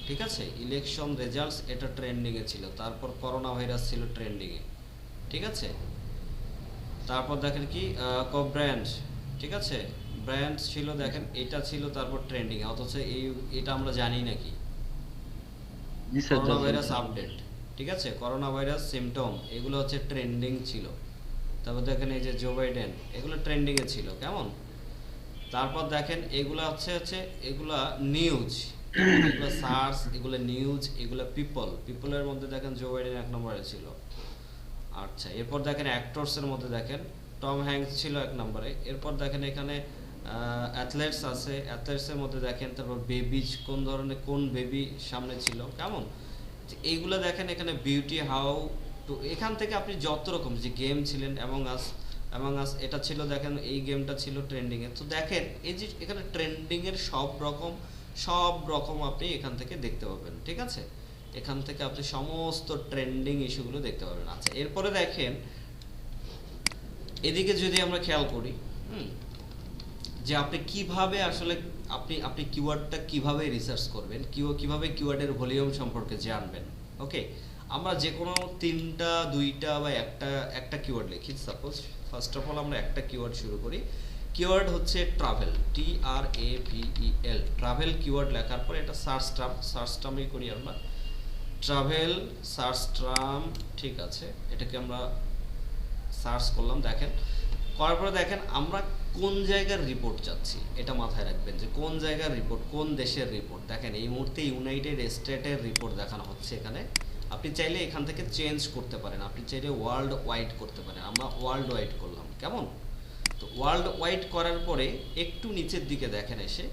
A: ঠিক আছে? ইলেকশন রেজাল্টস এটা ট্রেন্ডিংয়ে ছিল। তারপর করোনা ভাইরাস ছিল ট্রেন্ডিংয়ে, ঠিক আছে? তারপর দেখেন কি ব্র্যান্ড, ঠিক আছে, ব্র্যান্ড ছিল, দেখেন এটা ছিল তারপর ট্রেন্ডিং, অথচ এটা আমরা জানি নাকি
B: জি স্যার
A: করোনা ভাইরাস আপডেট, ঠিক আছে, করোনা ভাইরাস সিমটম, এগুলো হচ্ছে ট্রেন্ডিং ছিল। তারপর দেখেন এই যে জো বাইডেন, এগুলো ট্রেন্ডিং এ ছিল, কেমন। তারপর দেখেন এগুলা হচ্ছে এগুলা নিউজ, এগুলো সার্চ, এগুলো নিউজ, এগুলো পিপলের মধ্যে দেখেন জো বাইডেন 1 নম্বরে ছিল। আচ্ছা, এরপর দেখেন অ্যাক্টরসের মধ্যে দেখেন টম হ্যাঙ্কস ছিল 1 নম্বরে। এরপর দেখেন এখানে অ্যাথলেটস আছে, অ্যাথলেটসের মধ্যে দেখেন তারপর বেবিজ, কোন ধরনের কোন বেবি সামনে ছিল, কেমন। এইগুলো দেখেন এখানে বিউটি হাউ টু, এখান থেকে আপনি যত রকম যে গেম ছিলেন অ্যামং আস এটা ছিল, দেখেন এই গেমটা ছিল ট্রেন্ডিং এ। তো দেখেন এই যে এখানে ট্রেন্ডিং এর সব রকম আপনি এখান থেকে দেখতে পাবেন, ঠিক আছে, এখান থেকে আপনি সমস্ত ট্রেন্ডিং ইস্যুগুলো দেখতে পাবেন। আচ্ছা, এরপরে দেখেন এদিকে যদি আমরা খেয়াল করি, যে আপনি কিভাবে আসলে আপনি কিওয়ার্ডটা কিভাবে রিসার্চ করবেন, কিভাবে কিওয়ার্ডের ভলিউম সম্পর্কে জানবেন। ওকে, আমরা যে কোনো 3টা 2টা বা একটা কিওয়ার্ড লিখি। সাপোজ ফার্স্ট অফ অল আমরা একটা কিওয়ার্ড শুরু করি। কিওয়ার্ড হচ্ছে ট্রাভেল, TRAVEL, ট্রাভেল কিওয়ার্ড লেখার পরে এটা সার্চ টার্মই করি আমরা, ট্রাভেল সার্চ টার্ম, ঠিক আছে, এটাকে আমরা সার্চ করলাম। দেখেন করার পরে দেখেন আমরা কোন জায়গার রিপোর্ট চাচ্ছি, এটা মাথায় রাখবেন যে কোন জায়গার রিপোর্ট, কোন দেশের রিপোর্ট। দেখেন এই মুহূর্তে ইউনাইটেড স্টেটের রিপোর্ট দেখানো হচ্ছে এখানে। আপনি চাইলে এখান থেকে চেঞ্জ করতে পারেন, আপনি চাইলে ওয়ার্ল্ড ওয়াইড করতে পারেন। আমরা ওয়ার্ল্ড ওয়াইড করলাম, কেমন। তো ওয়ার্ল্ড ওয়াইড করার পরে একটু নিচের দিকে দেখেন এসে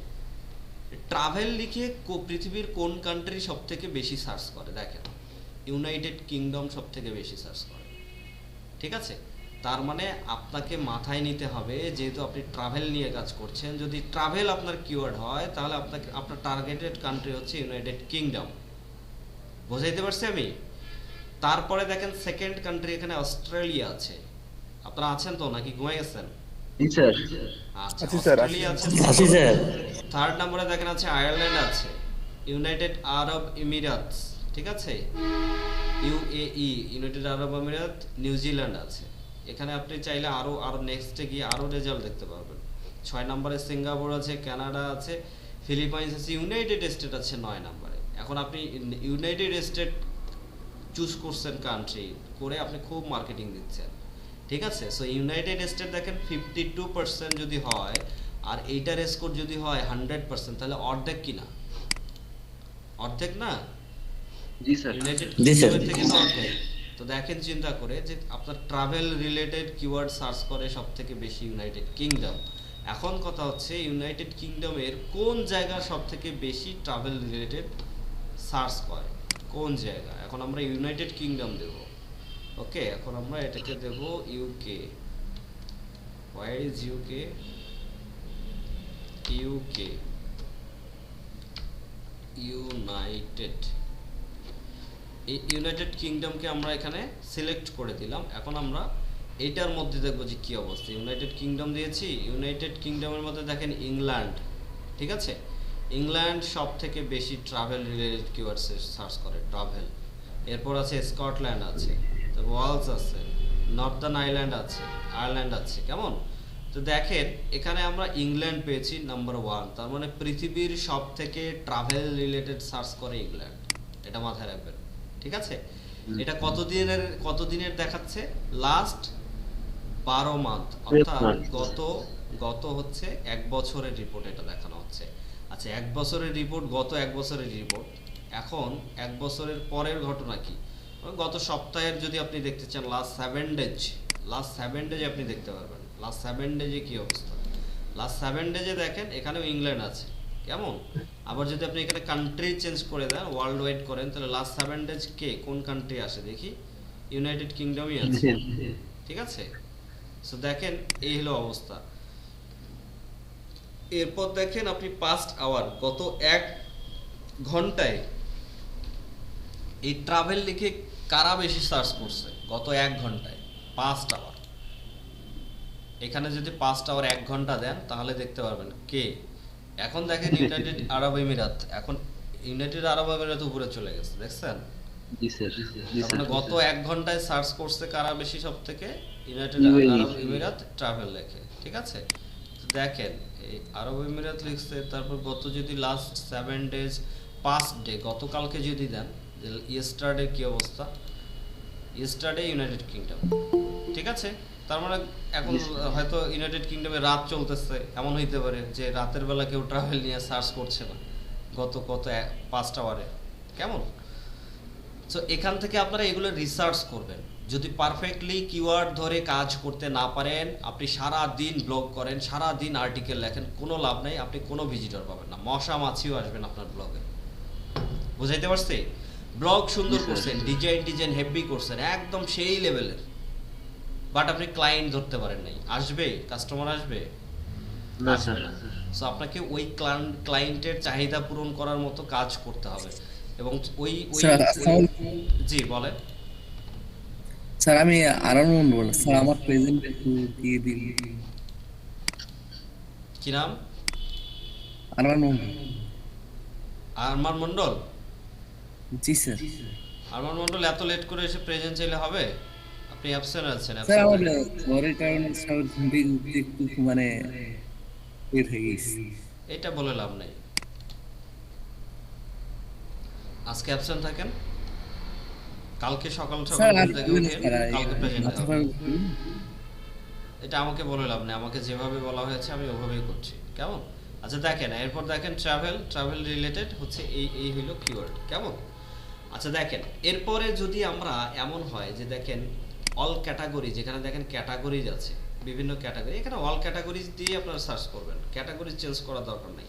A: ট্রাভেল লিখে পৃথিবীর কোন কান্ট্রি সব থেকে বেশি সার্চ করে, দেখেন ইউনাইটেড কিংডম সব থেকে বেশি সার্চ করে, ঠিক আছে। তার মানে আপনাকে মাথায় নিতে হবে, যেহেতু আপনি ট্রাভেল নিয়ে কাজ করছেন, যদি ট্রাভেল আপনার কিওয়ার্ড হয় তাহলে আপনার টার্গেটেড কান্ট্রি হচ্ছে ইউনাইটেড কিংডম। বুঝাইতে পারছি আমি। তারপরে দেখেন সেকেন্ড কান্ট্রি এখানে অস্ট্রেলিয়া আছে। আপনারা আছেন তো নাকি ঘুমাই গেছেন?
B: জি স্যার।
A: আচ্ছা,
F: আছি স্যার,
A: অস্ট্রেলিয়া আছে।
D: আছি স্যার।
A: থার্ড নম্বরে দেখেন আছে আয়ারল্যান্ড আছে, ইউনাইটেড আরব এমিরাতস, ঠিক আছে, UAE, ইউনাইটেড আরব আমিরাত, নিউজিল্যান্ড আছে। এখানে আপনি চাইলে আরো নেক্সটে গিয়ে আরো রেজাল্ট দেখতে পারবেন। 6 নম্বরে সিঙ্গাপুর আছে, কানাডা আছে, ফিলিপাইন্স আছে, ইউনাইটেড স্টেট আছে 9 নম্বরে। এখন আপনি ইউনাইটেড স্টেট চুজ করছেন কান্ট্রি করে, আপনি খুব মার্কেটিং দিচ্ছেন, ঠিক আছে। সো ইউনাইটেড স্টেট দেখেন 52% যদি হয় আর এইটার স্কোর যদি হয় 100%, তাহলে অর্ধেক কিনা, অর্ধেক না,
B: জি স্যার।
A: ইউনাইটেড
D: জি স্যার।
A: কিংডমের থেকে তো অর্ধেক। তো দেখেন চিন্তা করে যে আপনার ট্রাভেল রিলেটেড কিওয়ার্ড সার্চ করে সব থেকে বেশি ইউনাইটেড কিংডম। এখন কথা হচ্ছে ইউনাইটেড কিংডমের কোন জায়গা সব থেকে বেশি ট্রাভেল রিলেটেড সার্চ করে, কোন জায়গা। এখন আমরা ইউনাইটেড কিংডম দেব। ওকে, এখন আমরা এটাকে দেব UK. Where is UK? UK, united, এই ইউনাইটেড কিংডমকে আমরা এখানে সিলেক্ট করে দিলাম। এখন আমরা এটার মধ্যে দেখবো যে কি অবস্থা। ইউনাইটেড কিংডম দিয়েছি, ইউনাইটেড কিংডমের মধ্যে দেখেন ইংল্যান্ড, ঠিক আছে, ইংল্যান্ড সব থেকে বেশি ট্রাভেল রিলেটেড কিওয়ার্ড সার্চ করে, ট্রাভেল। এরপর আছে স্কটল্যান্ড আছে, তারপর ওয়ালস আছে, নর্দার্ন আয়ারল্যান্ড আছে, কেমন। তো দেখেন এখানে আমরা ইংল্যান্ড পেয়েছি নাম্বার 1, তার মানে পৃথিবীর সব থেকে ট্রাভেল রিলেটেড সার্চ করে ইংল্যান্ড, এটা মাথায় রাখবেন, ঠিক আছে। এটা কতদিনের দেখাচ্ছে? লাস্ট 12 মান্থ, অর্থাৎ গত হচ্ছে 1 বছরের রিপোর্ট এটা দেখানো হচ্ছে। আচ্ছা, 1 বছরের রিপোর্ট, গত 1 বছরের রিপোর্ট। এখন 1 বছরের পরের ঘটনা কি? গত সপ্তাহের যদি আপনি দেখতে চান, লাস্ট 7 ডেজ আপনি দেখতে পারবেন। লাস্ট 7 ডেজে কি অবস্থা। লাস্ট 7 ডেজে দেখেন এখানেও ইংল্যান্ড আছে, কেমন। আবার যদি আপনি এখানে কান্ট্রি চেঞ্জ করে দেন, ওয়ার্ল্ড ওয়াইড করেন, তাহলে লাস্ট 7 ডেজ কে কোন কান্ট্রি আসে দেখি, ইউনাইটেড কিংডমই আছে, ঠিক আছে। সো দেখেন এই হলো অবস্থা। এরপর দেখেন আপনি পাস্ট আওয়ার, গত 1 ঘন্টায় এই ট্রাভেল লিখে কারা বেশি সার্চ করছে গত 1 ঘন্টায়, পাস্ট আওয়ার। এখানে যদি পাস্ট আওয়ার 1 ঘন্টা দেন তাহলে দেখতে পারবেন কে। এখন দেখেন ইউনাইটেড আরব আমিরাত, এখন ইউনাইটেড আরব আমিরাত উপরে চলে গেছে, দেখছেন।
B: জি স্যার জি
A: তার
B: স্যার
A: মানে গত 1 ঘন্টায় সার্চ করছে কারা বেশি সব থেকে? ইউনাইটেড
B: UAE
A: আরব আমিরাত ট্রাভেল লেখে, ঠিক আছে? তো দেখেন এই আরব আমিরাত লিখছে, তারপর গত যদি লাস্ট 7 ডেজ, পাস্ট ডে, গতকালকে যদি দেন ইয়েস্টারডে কি অবস্থা, ইয়েস্টারডে ইউনাইটেড কিংডম, ঠিক আছে? তার মানে এখন হয়তো ইউনাইটেড কিংডমে রাত চলতেছে, এমন হইতে পারে যে রাতের বেলা কেউ ট্রাভেল নিয়ে সার্চ করছে না গত 5 আওয়ারে, কেমন? সো এখান থেকে আপনারা এগুলো রিসার্চ করবেন। যদি পারফেক্টলি কিওয়ার্ড ধরে কাজ করতে না পারেন, আপনি সারা দিন ব্লগ করেন, সারা দিন আর্টিকেল লেখেন, কোনো লাভ নাই, আপনি কোনো ভিজিটর পাবেন না, মশা মাছিও আসবেন আপনার ব্লগে। বুঝাইতে পারছি? ব্লগ সুন্দর করছেন, ডিজাইন হেভি করছেন, একদম সেই লেভেলের, বাট আপনি ক্লায়েন্ট ধরতে পারেন নাই। আসবে কাস্টমার আসবে
B: না স্যার
A: সো আপনাকে ওই ক্লায়েন্টের চাহিদা পূরণ করার মতো কাজ করতে হবে এবং ওই ওই
H: স্যার
A: জি বলেন।
H: স্যার আমি আরমান বল স্যার, আমার প্রেজেন্ট একটু দিয়ে দিন।
A: কি নাম?
H: আরমান।
A: আরমান মন্ডল।
H: জি স্যার।
A: আরমান মন্ডল এত লেট করে এসে প্রেজেন্ট চাইলে হবে? আপনি অ্যাবসেন্ট আছেন।
H: স্যার আমার জ্বরের কারণে স্যার ঘুম থেকে উঠতে একটু মানে লেট হয়ে গেছে।
A: এটা বলে লাভ নেই, আজকে অ্যাবসেন্ট থাকেন, কালকে সকাল সকাল ঘুম থেকে উঠেন, কালকে প্রেজেন্ট হবে। এটা আমাকে বলে লাভ নেই, আমাকে যেভাবে বলা হয়েছে আমি ওভাবেই করছি, কেমন? আচ্ছা দেখেন, এরপর দেখেন ট্রাভেল রিলেটেড হচ্ছে এই হলো কিওয়ার্ড, কেমন? আচ্ছা দেখেন, এরপরে যদি আমরা এমন হয় যে দেখেন অল ক্যাটাগরি, যেখানে দেখেন ক্যাটাগরিজ আছে, বিভিন্ন ক্যাটাগরি, এখানে অল ক্যাটাগরিজ দিয়ে আপনারা সার্চ করবেন, ক্যাটাগরি চেঞ্জ করার দরকার নাই।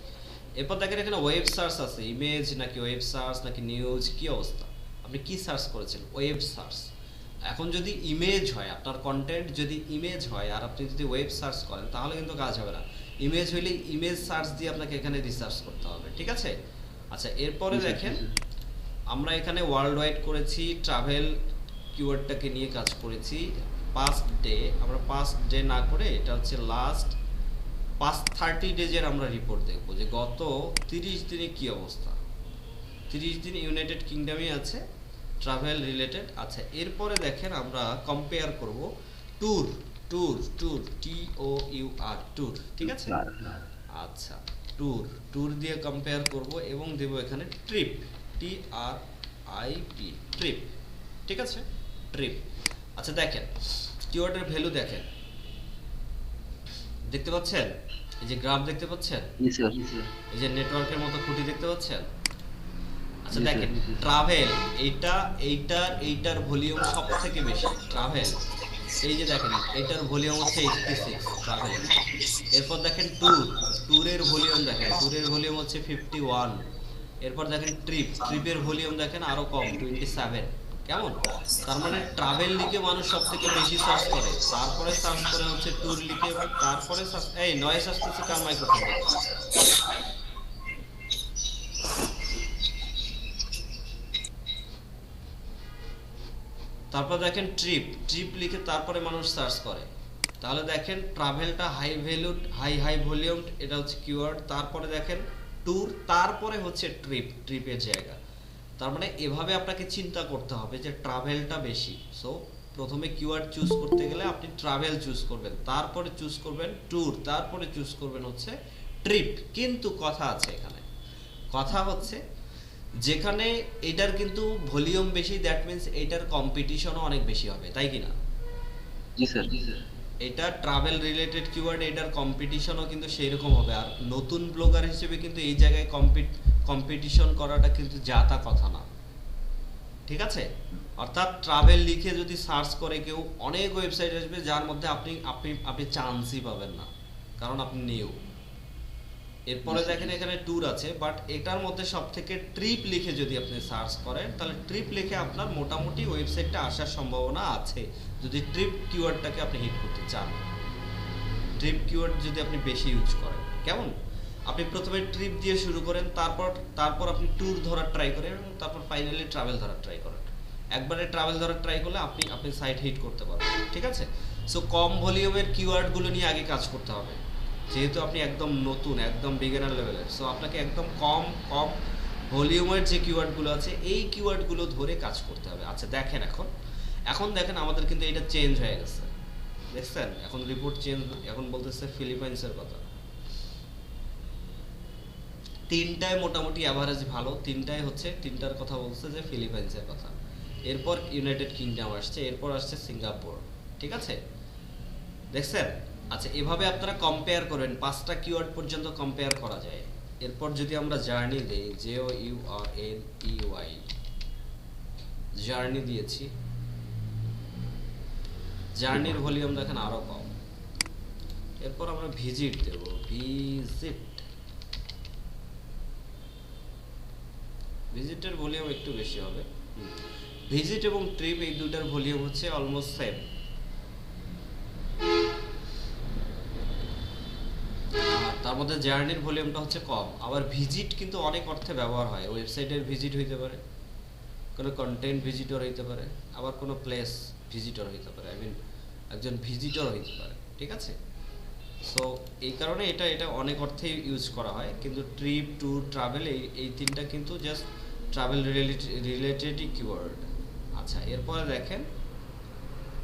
A: এরপর দেখেন এখানে ওয়েব সার্চ আছে, ইমেজ নাকি ওয়েব সার্চ নাকি নিউজ, কি অবস্থা, আপনি কি সার্চ করেছেন? Web search. এখন যদি ইমেজ হয়, আপনার কন্টেন্ট যদি ইমেজ হয় আর আপনি যদি ওয়েব সার্চ করেন, তাহলে কিন্তু কাজ হবে না। ইমেজ হইলে ইমেজ সার্চ দিয়ে আপনাকে এখানে রিসার্চ করতে হবে, ঠিক আছে? আচ্ছা এরপরে দেখেন আমরা এখানে ওয়ার্ল্ড ওয়াইড করেছি, ট্রাভেল কিওয়ার্ডটাকে নিয়ে কাজ করেছি। পাস্ট ডে, আমরা পাস্ট ডে না করে এটা হচ্ছে লাস্ট 30 ডেজের আমরা রিপোর্ট দেখবো যে গত 30 দিনে কি অবস্থা। 30 দিন ইউনাইটেড কিংডমে আছে ট্রাভেল রিলেটেড। আচ্ছা এরপরে দেখেন আমরা কম্পেয়ার করব ট্যুর, TOUR, ট্যুর, ঠিক আছে? আচ্ছা ট্যুর দিয়ে কম্পেয়ার করব এবং দেব এখানে ট্রিপ, TRIP, ট্রিপ, ঠিক আছে? ট্রিপ। আচ্ছা দেখেন কিওয়ার্ডের ভ্যালু দেখেন, দেখতে পাচ্ছেন এই যে গ্রাফ দেখতে পাচ্ছেন,
B: জি স্যার
A: এই যে নেটওয়ার্কের মতো খুঁটি দেখতে পাচ্ছেন। আচ্ছা দেখেন ট্রাভেল, এইটার ভলিউম সব থেকে বেশি ট্রাভেল, এই যে দেখেন এটার ভলিউম হচ্ছে 86 ট্রাভেল। এরপর দেখেন ট্যুরের ভলিউম দেখেন, ট্যুরের ভলিউম হচ্ছে 51। এরপর দেখেন ট্রিপের ভলিউম দেখেন আরো কম 27, কেমন? তার মানে ট্রাভেল লিখে মানুষ সব থেকে বেশি সার্চ করে, তারপরে সার্চ করে হচ্ছে ট্যুর লিখে, তারপরে এই নয়েজ আসতেছে কার মাইক্রোফোন? তারপর দেখেন ট্রিপ লিখে তারপরে মানুষ সার্চ করে, তাহলে দেখেন ট্রাভেলটা হাই ভলিউম, এটা হচ্ছে কিওয়ার্ড। তারপরে দেখেন ট্যুর, তারপরে হচ্ছে ট্রিপের জায়গা। তার মানে এভাবে আপনাকে চিন্তা করতে হবে যে ট্রাভেলটা বেশি। সো প্রথমে কিওয়ার্ড চুজ করতে গেলে আপনি ট্রাভেল চুজ করবেন, তারপরে চুজ করবেন ট্যুর, তারপরে চুজ করবেন হচ্ছে ট্রিপ। কিন্তু কথা আছে এখানে, কথা হচ্ছে যেখানে এটার কিন্তু ভলিউম বেশি, দ্যাট মিন্স এটার কম্পিটিশনও অনেক বেশি হবে, তাই কি না?
B: জি স্যার
A: এটা ট্রাভেল রিলেটেড কিওয়ার্ড, এটার কম্পিটিশনও কিন্তু সেই রকম হবে। আর নতুন ব্লগার হিসেবে কিন্তু এই জায়গায় কম্পিটিশন করাটা কিন্তু যাতা কথা না, ঠিক আছে? অর্থাৎ ট্রাভেল লিখে যদি সার্চ করে কেউ, অনেক ওয়েবসাইট আসবে যার মধ্যে আপনি চান্সই পাবেন না, কারণ আপনি নিউ। এরপরে দেখেন এখানে ট্যুর আছে, বাট এটার মধ্যে সব থেকে ট্রিপ লিখে যদি আপনি সার্চ করেন, তাহলে ট্রিপ লিখে আপনার মোটামুটি ওয়েবসাইটটা আসার সম্ভাবনা আছে, যদি ট্রিপ কিওয়ার্ডটাকে আপনি হিট করতে চান। ট্রিপ কিওয়ার্ড যদি আপনি বেশি ইউজ করেন, কেমন? আপনি প্রথমে ট্রিপ দিয়ে শুরু করেন, তারপর আপনি ট্যুর ধরার ট্রাই করেন এবং তারপর ফাইনালি ট্রাভেল ধরার ট্রাই করেন। একবারে ট্রাভেল ধরার ট্রাই করলে আপনি সাইট হিট করতে পারবেন, ঠিক আছে? সো কম ভলিউমের কিওয়ার্ডগুলো নিয়ে আগে কাজ করতে হবে, যেহেতু আপনি একদম নতুন, একদম বিগিনার লেভেলের। সো আপনাকে একদম কম ভলিউমের যে কিওয়ার্ডগুলো আছে এই কিওয়ার্ডগুলো ধরে কাজ করতে হবে। আচ্ছা দেখেন এখন দেখেন আমাদের কিন্তু এটা চেঞ্জ হয়ে গেছে, দেখছেন? এখন রিপোর্ট চেঞ্জ, এখন বলতেছে ফিলিপাইন্সের কথা। তিনটায় মোটামুটি অ্যাভারেজ ভালো, তিনটার কথা বলছে যে ফিলিপাইন্সের কথা, এরপর ইউনাইটেড কিংডম আসছে, এরপর আসছে সিঙ্গাপুর, ঠিক আছে? দেখছেন? আচ্ছা এভাবে আপনারা কম্পেয়ার করেন, 5টা কিওয়ার্ড পর্যন্ত কম্পেয়ার করা যায়। এরপর যদি আমরা জার্নি দেই, JOURNEY, জার্নি দিয়েছি, জার্নির ভলিউম দেখেন আরো কম। এরপর আমরা ভিজিট দেব, ভিজিটের ভলিউম একটু বেশি হবে। ভিজিট এবং ট্রিপ এই দুটার ভলিউম হচ্ছে অলমোস্ট সেম। তার মধ্যে জার্নির ভলিউমটা হচ্ছে কম। আবার ভিজিট কিন্তু অনেক অর্থে ব্যবহার হয়, ওয়েবসাইটের ভিজিট হইতে পারে, কোনো কন্টেন্ট ভিজিটর হইতে পারে, আবার কোনো প্লেস ভিজিটর হইতে পারে, আই মিন একজন ভিজিটর হইতে পারে, ঠিক আছে? সো এই কারণে এটা অনেক অর্থে ইউজ করা হয়। কিন্তু ট্রিপ, ট্যুর, ট্রাভেল এই তিনটা কিন্তু জাস্ট ট্রাভেল রিলেটেড কিওয়ার্ড। আচ্ছা এরপরে দেখেন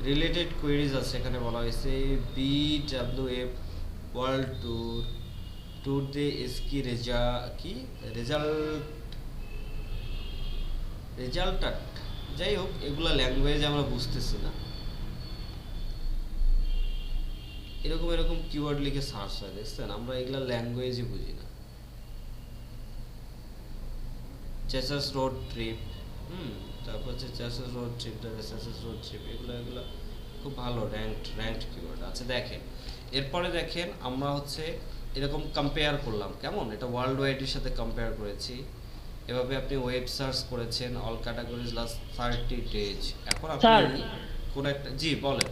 A: রিলেটেড কোয়েরিজ আছে, এখানে বলা হয়েছে BWF ওয়ার্ল্ড ট্যুর দে কি রেজাল্ট, যাই হোক এগুলা ল্যাঙ্গুয়েজ আমরা বুঝতেছি না। এরকম কিওয়ার্ড লিখে সার্চ হয়, দেখছেন? আমরা এগুলা ল্যাঙ্গুয়েজই বুঝি না। চেসাস রোড ট্রিপ, তারপর হচ্ছে চেসাস রোড ট্রিপ, এগুলা খুব ভালো র্যাঙ্কড কিওয়ার্ড। আচ্ছা দেখেন এরপরে দেখেন আমরা হচ্ছে এরকম কম্পেয়ার করলাম, কেমন? এটা ওয়ার্ল্ড ওয়াইডের সাথে কম্পেয়ার করেছি। এভাবে আপনি ওয়েব সার্চ করেছেন, অল ক্যাটাগরিজ লাস্ট 30 ডেজ। এখন আপনি কোন একটা, জি বলেন।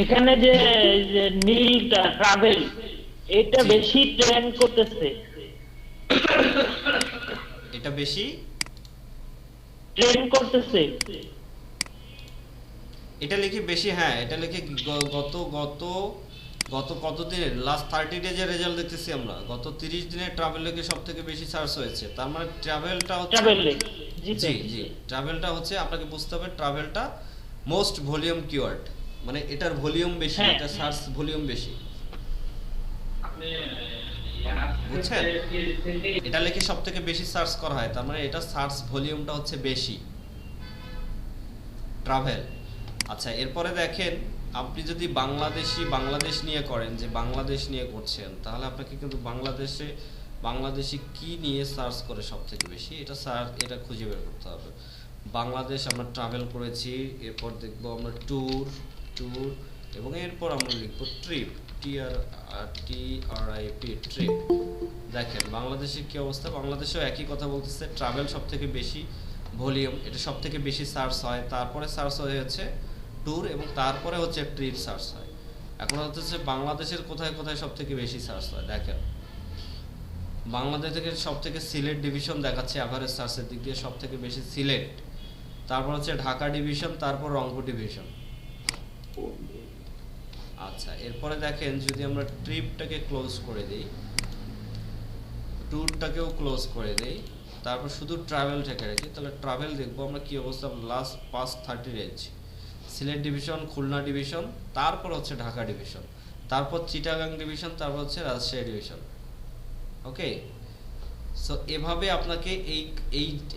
I: এখানে যে নীলটা ট্রাভেল, এটা বেশি ট্রেন্ড করতেছে,
A: এটা বেশি
I: ট্রেন্ড করতেছে।
A: এটা লিখে বেশি, হ্যাঁ এটা লিখে গত কত দিনের লাস্ট 30 ডেজের রেজাল্ট দেখতেছি আমরা। গত 30 দিনের ট্রাভেল লিখে সবথেকে বেশি সার্চ হয়েছে। তার মানে ট্রাভেলটা হচ্ছে জি ট্রাভেলটা হচ্ছে, আপনাকে বুঝতে হবে ট্রাভেলটা মোস্ট ভলিউম কিওয়ার্ড, মানে এটার ভলিউম বেশি, এটা সার্চ ভলিউম বেশি, বুঝছেন? এটা লিখে সবথেকে বেশি সার্চ করা হয়, তার মানে এটা সার্চ ভলিউমটা হচ্ছে বেশি ট্রাভেল। আচ্ছা এরপরে দেখেন আপনি যদি বাংলাদেশ নিয়ে করেন, যে বাংলাদেশ নিয়ে করছেন, তাহলে আপনাকে কিন্তু বাংলাদেশি কি নিয়ে সার্চ করে সবথেকে বেশি, এটা খুঁজে বের করতে হবে। বাংলাদেশ আমরা ট্রাভেল করেছি, এরপর দেখবো আমরা ট্যুর এবং এরপর আমরা লিখবো ট্রিপ, TRIP ট্রিপ। দেখেন বাংলাদেশের কি অবস্থা, বাংলাদেশেও একই কথা বলতেছে, ট্রাভেল সবথেকে বেশি ভলিউম, এটা সবথেকে বেশি সার্চ হয়, তারপরে সার্চ হচ্ছে ট্যুর এবং তারপরে হচ্ছে ট্রিপ সার্চ হয়। এখন হচ্ছে বাংলাদেশের কোথায় সবথেকে বেশি সার্চ হয়। দেখেন বাংলাদেশ থেকে সবথেকে সিলেট ডিভিশন দেখাচ্ছে এভারেজ সার্চের দিক দিয়ে, সবথেকে বেশি সিলেট, তারপর হচ্ছে ঢাকা ডিভিশন, তারপর রংপুর ডিভিশন। আচ্ছা এরপরে দেখেন যদি আমরা ট্রিপটাকে ক্লোজ করে দিই, ট্যুরটাকেও ক্লোজ করে দেই, তারপর শুধু ট্রাভেলটাকে রাখি, তাহলে ট্রাভেল দেখবো আমরা কি অবস্থা। Last 30 days Sylhet division, Khulna division, তারপর হচ্ছে ঢাকা ডিভিশন, তারপর চিটাগাং ডিভিশন, তারপর হচ্ছে রাজশাহী ডিভিশন। ওকে, সো এভাবে আপনাকে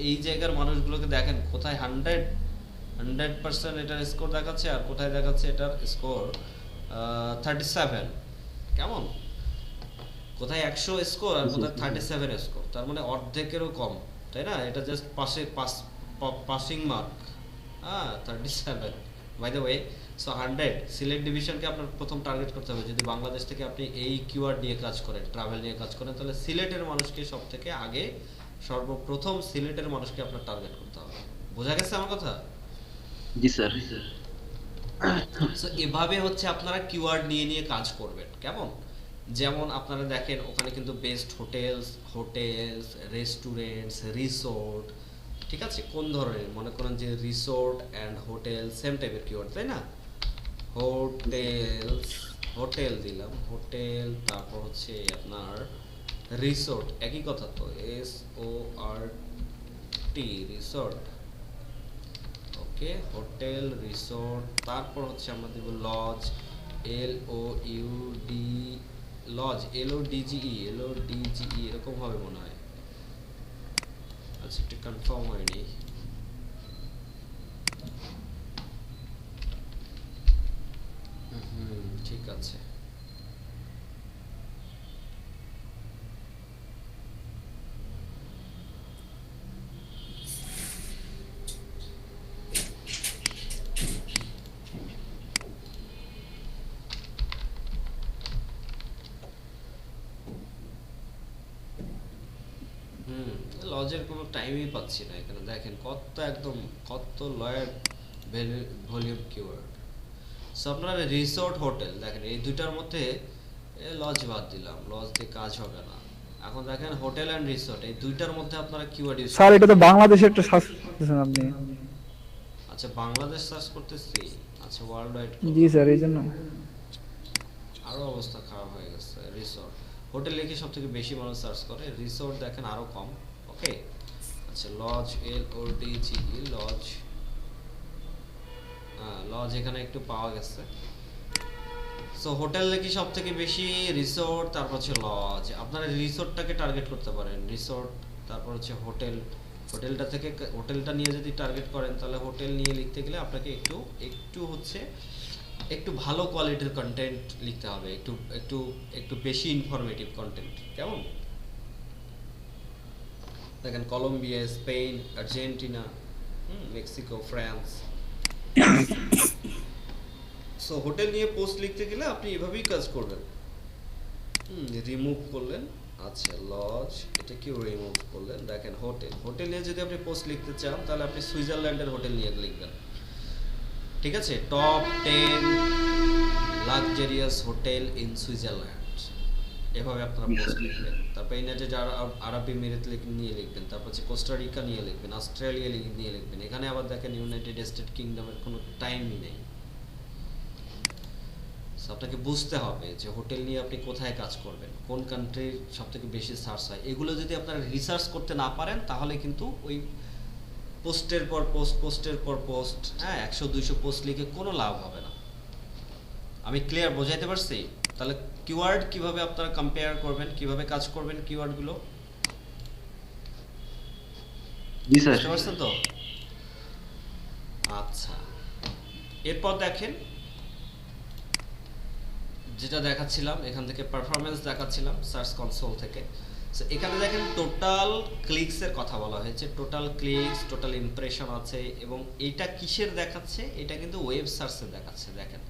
A: এই জায়গার মানুষগুলোকে দেখেন কোথায় 100% এটার স্কোর দেখাচ্ছে, আর কোথায় দেখাচ্ছে এটার স্কোর 37, কেমন? কোথায় 100 স্কোর আর কোথায় 37 স্কোর, তার মানে অর্ধেকেরও কম, তাই না? এটা just passing mark, 37 by the way. So 100 Sylhet ডিভিশনকে আপনার প্রথম টার্গেট করতে হবে। যদি বাংলাদেশ থেকে আপনি এই কিওয়ার্ড নিয়ে কাজ করেন, ট্রাভেল নিয়ে কাজ করেন, তাহলে সিলেটের মানুষকে সবথেকে আগে, সর্বপ্রথম সিলেটের মানুষকে আপনার টার্গেট করতে হবে। বোঝা গেছে আমার কথা?
B: জি স্যার।
A: সো এভাবে হচ্ছে আপনারা কিওয়ার্ড নিয়ে কাজ করবেন, কেমন? যেমন আপনারা দেখেন ওখানে কিন্তু বেস্ট হোটেলস, রেস্টুরেন্টস, রিসোর্ট, ঠিক আছে? কোন ধরনের, মনে করেন যে রিসোর্ট অ্যান্ড হোটেল সেম টাইপের কিওয়ার্ড, তাই না? হোটেল দিলাম, হোটেল, তারপর হচ্ছে আপনার রিসোর্ট একই কথা তো, এস ও আর টি, রিসোর্ট। ওকে, হোটেল, রিসোর্ট, তারপর হচ্ছে আমরা দেব লজ, এল ও ইউ ডি, লজ, এল ও ডিজিই, এল ও ডিজিই এরকম হবে মনে হয়। আচ্ছা, একটু কনফার্ম হয়নি। ঠিক আছে। লজের কোনো টাইমই পাচ্ছি না এখানে, দেখেন কত একদম কত লয়ার ভলিউম কিওয়ার্ড। সো আপনারা রিসোর্ট, হোটেল দেখেন এই দুইটার মধ্যে লজ বাদ দিলাম, লজ দিয়ে কাজ হবে না। এখন দেখেন হোটেল এন্ড রিসোর্ট এই দুইটার মধ্যে আপনারা কিওয়ার্ড ইউজ
J: স্যার এটা তো বাংলাদেশে একটা সার্চ করতেছেন আপনি।
A: আচ্ছা, বাংলাদেশ সার্চ করতেছি। আচ্ছা, ওয়ার্ল্ড ওয়াইড।
J: জি স্যার, এই জন্য
A: আরো অবস্থা খারাপ হয়ে গেছে। রিসোর্ট, হোটেল লিখে সবথেকে বেশি মানুষ সার্চ করে, রিসোর্ট দেখেন আরো কম। ওকে, আচ্ছা, লজ, এল ও ডি জি ই, লজ। লজ এখানে একটু পাওয়া গেছে। সো হোটেল লিখে সবথেকে বেশি, রিসোর্ট, তারপর হচ্ছে লজ। আপনারা রিসোর্টটাকে টার্গেট করতে পারেন, রিসোর্ট, তারপর হচ্ছে হোটেল। হোটেলটা থেকে, হোটেলটা নিয়ে যদি টার্গেট করেন তাহলে হোটেল নিয়ে লিখতে গেলে আপনাকে একটু হচ্ছে একটু ভালো কোয়ালিটির কন্টেন্ট লিখতে হবে, একটু বেশি ইনফরমেটিভ কন্টেন্ট। কেমন? দেখেন Colombia, Spain, Argentina, Mexico, France. So hotel নিয়ে পোস্ট লিখতে গেলে আপনি এভাবেই কাজ করবেন। রিমুভ করলেন, আচ্ছা লজ, এটা কি রিমুভ করলেন। দেখেন হোটেল নিয়ে যদি আপনি পোস্ট লিখতে চান তাহলে আপনি সুইজারল্যান্ডের হোটেল নিয়ে লিখবেন। ঠিক আছে, top 10 luxurious hotel in Switzerland, এভাবে আপনারা পোস্ট লিখবেন। তারপর ইউনাইটেড আরব এমিরেট নিয়ে লিখবেন, তারপর হচ্ছে কোস্টারিকা নিয়ে লিখবেন, অস্ট্রেলিয়া নিয়ে লিখবেন। এখানে আবার দেখেন ইউনাইটেড স্টেট কিংডমের কোনো টাইমই নেই। আপনাকে বুঝতে হবে যে হোটেল নিয়ে আপনি কোথায় কাজ করবেন, কোন কান্ট্রির সবথেকে বেশি সার্চ হয়। এগুলো যদি আপনারা রিসার্চ করতে না পারেন তাহলে কিন্তু ওই পোস্টের পর পোস্ট 100-200 পোস্ট লিখে কোনো লাভ হবে না। আমি ক্লিয়ার বোঝাইতে পারছি? তাহলে কিওয়ার্ড কিভাবে আপনারা কম্পেয়ার করবেন, কিভাবে কাজ করবেন কিওয়ার্ডগুলো,
B: জি স্যার।
A: বুঝতে পারছেন তো? আচ্ছা, এরপর দেখেন যেটা দেখাচ্ছিলাম, এখান থেকে পারফরম্যান্স দেখাচ্ছিলাম সার্চ কনসোল থেকে। সো এখানে দেখেন টোটাল ক্লিকস এর কথা বলা হয়েছে, টোটাল ক্লিকস, টোটাল ইমপ্রেশন আছে। এবং এটা কিসের দেখাচ্ছে? এটা কিন্তু ওয়েব সার্চে দেখাচ্ছে। দেখেন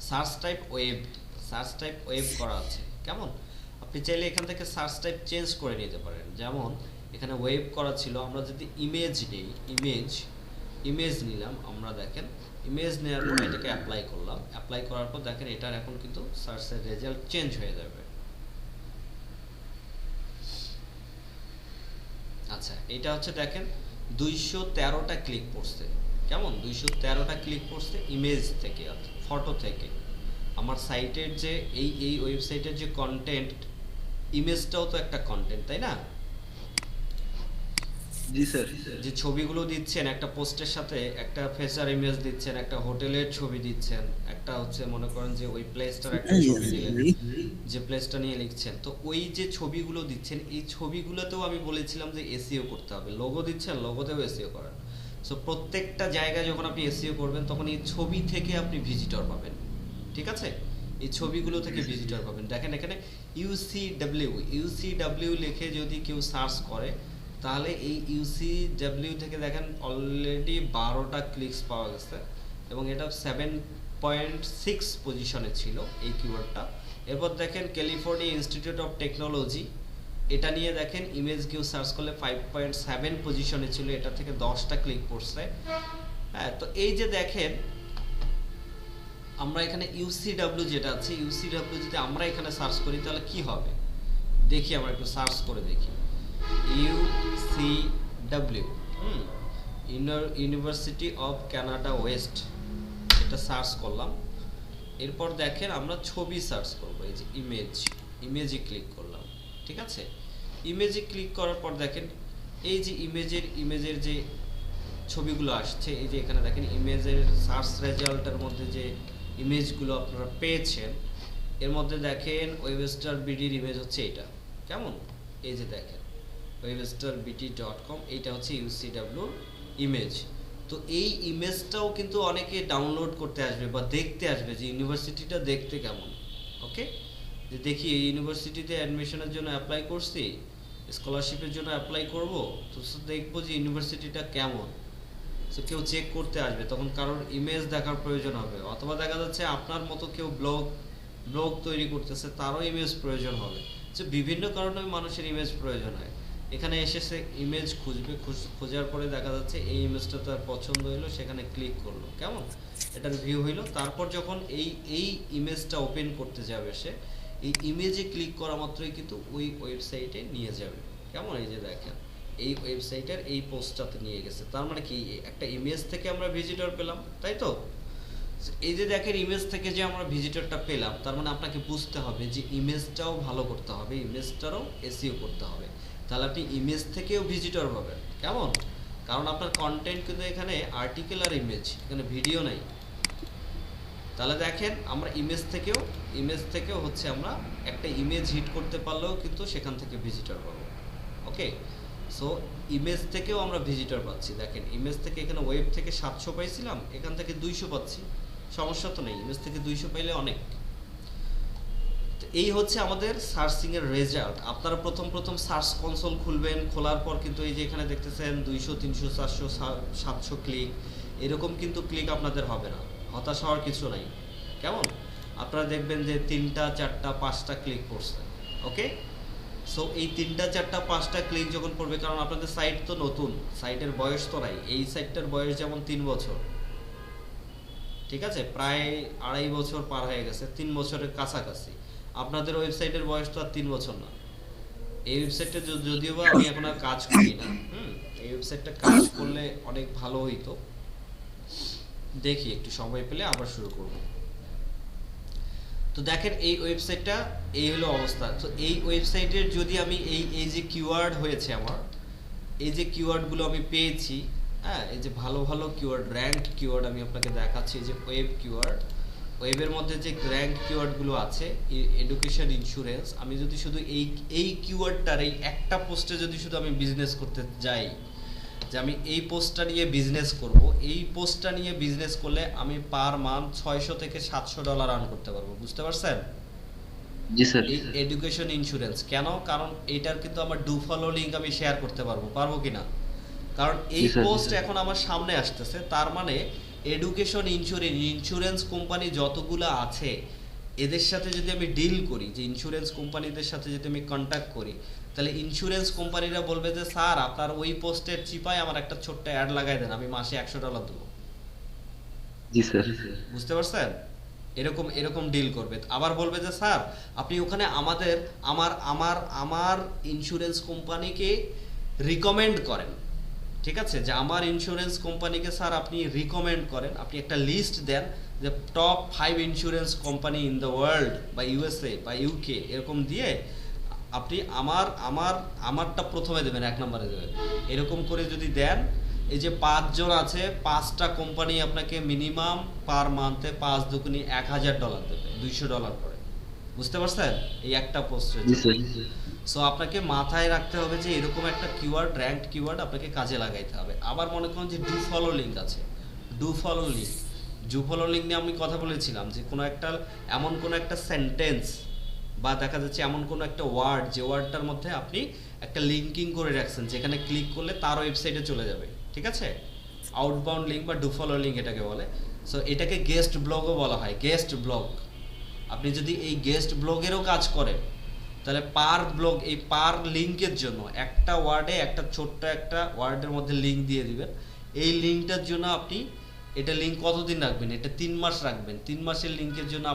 A: সার্চ টাইপ ওয়েব করা আছে। কেমন? আপনি চাইলে এখান থেকে সার্চ টাইপ চেঞ্জ করে নিতে পারেন। যেমন এখানে ওয়েব করা ছিল, আমরা যদি ইমেজ নেই, ইমেজ নিলাম আমরা। দেখেন ইমেজ নেওয়ার পর এটাকে অ্যাপ্লাই করলাম, অ্যাপ্লাই করার পর দেখেন এটার এখন কিন্তু সার্চের রেজাল্ট চেঞ্জ হয়ে যাবে। আচ্ছা, এটা হচ্ছে দেখেন 213টা ক্লিক পড়ছে। কেমন? 213টা ক্লিক পড়ছে ইমেজ থেকে, ফটো থেকে। আমার সাইটের যে এই ওয়েবসাইটের যে কন্টেন্ট, ইমেজটাও তো একটা কন্টেন্ট, তাই না?
B: জি স্যার।
A: যে ছবিগুলো দিচ্ছেন, একটা পোস্টের সাথে একটা ফেসার ইমেজ দিচ্ছেন, একটা হোটেলের ছবি দিচ্ছেন, একটা হচ্ছে মনে করেন যে ওই প্লেসটার একটা ছবি দিলেন, যে প্লেসটা নিয়ে লিখছেন। তো ওই যে ছবিগুলো দিচ্ছেন, এই ছবিগুলোতেও আমি বলেছিলাম যে এসইও করতে হবে। লোগো দিচ্ছেন, লোগোতেও এসইও করেন। সো প্রত্যেকটা জায়গায় যখন আপনি এসইও করবেন তখন এই ছবি থেকে আপনি ভিজিটর পাবেন। ঠিক আছে, এই ছবিগুলো থেকে ভিজিটর পাবেন। দেখেন এখানে ইউসিডব্লিউ লিখে যদি কেউ সার্চ করে তাহলে এই ইউসিডব্লিউ থেকে দেখেন অলরেডি 12টা ক্লিকস পাওয়া গেছে এবং এটা 7.6 পজিশনে ছিল এই কিওয়ার্ডটা। এরপর দেখেন ক্যালিফোর্নিয়া ইনস্টিটিউট অফ টেকনোলজি, এটা নিয়ে দেখেন ইমেজ কেউ সার্চ করলে 5.7 পজিশনে ছিল, এটা থেকে 10টা ক্লিক পড়ছে। হ্যাঁ, তো এই যে দেখেন আমরা এখানে ইউসিডব্লিউ যেটা আছে, ইউসিডব্লিউ যদি আমরা এখানে সার্চ করি তাহলে কি হবে দেখি, আমরা একটু সার্চ করে দেখি। ইউসিডব্লিউ ইউনিভার্সিটি অফ কানাডা ওয়েস্ট, এটা সার্চ করলাম। এরপর দেখেন আমরা ছবি সার্চ করব, এই যে ইমেজে ক্লিক করলাম। ঠিক আছে, ইমেজে ক্লিক করার পর দেখেন এই যে ইমেজের যে ছবিগুলো আসছে, এই যে এখানে দেখেন ইমেজের সার্চ রেজাল্টের মধ্যে যে ইমেজগুলো আপনারা পেয়েছেন, এর মধ্যে দেখেন ওয়েবস্টার বিডির ইমেজ হচ্ছে এটা। কেমন? এই যে দেখেন webstarbt.com, এইটা হচ্ছে ইউসিডব্লিউ ইমেজ। তো এই ইমেজটাও কিন্তু অনেকে ডাউনলোড করতে আসবে বা দেখতে আসবে যে ইউনিভার্সিটিটা দেখতে কেমন। ওকে, যে দেখি এই ইউনিভার্সিটিতে অ্যাডমিশনের জন্য অ্যাপ্লাই করছি, স্কলারশিপের জন্য অ্যাপ্লাই করব, তো দেখবো যে ইউনিভার্সিটিটা কেমন। সো কেউ চেক করতে আসবে, তখন কারোর ইমেজ দেখার প্রয়োজন হবে, অথবা দেখা যাচ্ছে আপনার মতো কেউ ব্লগ তৈরি করতেছে, তারও ইমেজ প্রয়োজন হবে। যে বিভিন্ন কারণে মানুষের ইমেজ প্রয়োজন হয়। এখানে এসে সে ইমেজ খুঁজবে, খোঁজার পরে দেখা যাচ্ছে এই ইমেজটা তার পছন্দ হলো, সেখানে ক্লিক করলো। কেমন? এটার ভিউ হইলো। তারপর যখন এই ইমেজটা ওপেন করতে যাবে, সে এই ইমেজে ক্লিক করা মাত্রই কিন্তু ওই ওয়েবসাইটে নিয়ে যাবে। কেমন? এই যে দেখেন এই ওয়েবসাইটের এই পোস্টটাতে নিয়ে গেছে। তার মানে কি, একটা ইমেজ থেকে আমরা ভিজিটর পেলাম, তাই তো? এই যে দেখেন ইমেজ থেকে যে আমরা ভিজিটরটা পেলাম, তার মানে আপনাকে বুঝতে হবে যে ইমেজটাও ভালো করতে হবে, ইমেজটারও এসইও করতে হবে, তাহলে আপনি ইমেজ থেকেও ভিজিটর পাবেন। কেমন? কারণ আপনার কন্টেন্ট কিন্তু এখানে আর্টিকেল আর ইমেজ, এখানে ভিডিও নাই। তাহলে দেখেন আমরা ইমেজ থেকেও হচ্ছে আমরা একটা ইমেজ হিট করতে পারলেও কিন্তু সেখান থেকে ভিজিটর পাবো। ওকে, সো ইমেজ থেকেও আমরা ভিজিটর পাচ্ছি। দেখেন ইমেজ থেকে এখানে ওয়েব থেকে 700 পাইছিলাম, এখান থেকে 200 পাচ্ছি, সমস্যা তো নেই, ইমেজ থেকে 200 পাইলে অনেক। তো এই হচ্ছে আমাদের সার্চিং এর রেজাল্ট। আপনারা প্রথম সার্চ কনসোল খুলবেন, খোলার পর কিন্তু এই যে এখানে দেখতেছেন 200, 300, 400, 700 ক্লিক, এরকম কিন্তু ক্লিক আপনাদের হবে না, হতাশ হওয়ার কিছু নাই। কেমন? আপনারা দেখবেন যে 3টা 4টা 5টা ক্লিক করছে। ওকে, সো এই 3টা 4টা 5টা ক্লিক যখন পড়বে, কারণ আপনাদের সাইট তো নতুন, সাইটের বয়স তো নাই, এই সাইটটার বয়স যেমন 3 বছর, ঠিক আছে, প্রায় 2.5 বছর পার হয়ে গেছে, 3 বছরের কাছাকাছি। আপনাদের ওয়েবসাইটের বয়স তো আর 3 বছর না। এই ওয়েবসাইটে যদিও বা আমি এখন আর কাজ করি না, এই ওয়েবসাইটটা কাজ করলে অনেক ভালো হইতো। দেখি একটু সময় পেলে আবার শুরু করব। তো দেখেন এই ওয়েবসাইটটা এই হলো অবস্থা। তো এই ওয়েবসাইটের যদি আমি এই যে কিওয়ার্ড হয়েছে আমার, এই যে কিওয়ার্ডগুলো আমি পেয়েছি, হ্যাঁ, এই যে ভালো ভালো কিওয়ার্ড, র্যাঙ্ক কিওয়ার্ড আমি আপনাকে দেখাচ্ছি। যে ওয়েব কিওয়ার্ড, ওয়েবের মধ্যে যে র্যাঙ্ক কিওয়ার্ডগুলো আছে, এডুকেশন, ইন্স্যুরেন্স, আমি যদি শুধু এই কিওয়ার্ডটার এই একটা পোস্টে যদি শুধু আমি বিজনেস করতে যাই, যে আমি এই পোস্টটা নিয়ে বিজনেস করব, এই পোস্টটা নিয়ে বিজনেস করলে আমি পার মান্থ $600 থেকে $700 আর্ন করতে পারবো। বুঝতে পারছেন?
B: জি স্যার।
A: এই এডুকেশন ইন্স্যুরেন্স কেন? কারণ এটার কিন্তু আমার ডু ফলো লিংক আমি শেয়ার করতে পারবো কিনা? কারণ এই পোস্ট এখন আমার সামনে আসতেছে, তার মানে এডুকেশন ইন্স্যুরেন্স কোম্পানি যতগুলো আছে, এদের সাথে যদি আমি ডিল করি, যে ইন্স্যুরেন্স কোম্পানিদের সাথে যদি আমি কন্ট্যাক্ট করি, তাহলে ইন্স্যুরেন্স কোম্পানিরা বলবে যে স্যার আপনার ওই পোস্টের চিপায় আমার একটা ছোট্ট অ্যাড লাগাই দেন, আমি মাসে $100 দেবো।
B: জি স্যার।
A: বুঝতে পারছেন? এরকম ডিল করবে। আবার বলবে যে স্যার আপনি ওখানে আমার ইন্স্যুরেন্স কোম্পানিকে রিকমেন্ড করেন, ঠিক আছে, যে আমার ইন্স্যুরেন্স কোম্পানিকে স্যার আপনি রিকমেন্ড করেন, আপনি একটা লিস্ট দেন যে top 5 insurance company in the world বা ইউএসএ বা ইউকে, এরকম দিয়ে আপনি আমারটা প্রথমে দেবেন, 1 নম্বরে দেবেন। এরকম করে যদি দেন, এই যে 5 জন আছে, 5টা কোম্পানি আপনাকে মিনিমাম পার মান্থে 5 দুগুনি $1000 দেবে, $200 করে। বুঝতে পারছেন? এই একটা পোস্টের। সো আপনাকে মাথায় রাখতে হবে যে এরকম একটা কিওয়ার্ড, র্যাঙ্কড কিওয়ার্ড আপনাকে কাজে লাগাইতে হবে। আবার মনে করুন যে ডু ফলো লিংক আছে, ডু ফলো লিংক নিয়ে আমি কথা বলেছিলাম, যে এমন কোনো একটা সেন্টেন্স বা দেখা যাচ্ছে এমন কোনো একটা ওয়ার্ড, যে ওয়ার্ডটার মধ্যে আপনি একটা লিঙ্কিং করে রাখছেন, যেখানে ক্লিক করলে তার ওয়েবসাইটে চলে যাবে, ঠিক আছে, আউটবাউন্ড লিঙ্ক বা ডু ফলো লিঙ্ক এটাকে বলে। সো এটাকে গেস্ট ব্লগও বলা হয়, গেস্ট ব্লগ। আপনি যদি এই গেস্ট ব্লগেরও কাজ করেন, তাহলে পার ব্লগ, এই পার লিঙ্কের জন্য একটা ওয়ার্ডে একটা ছোট্ট একটা ওয়ার্ডের মধ্যে লিঙ্ক দিয়ে দিবেন। এই লিঙ্কটার জন্য আপনি এটা লিঙ্ক কতদিন রাখবেন? এটা 3 মাস রাখবেন। 3 মাসের লিঙ্কের জন্য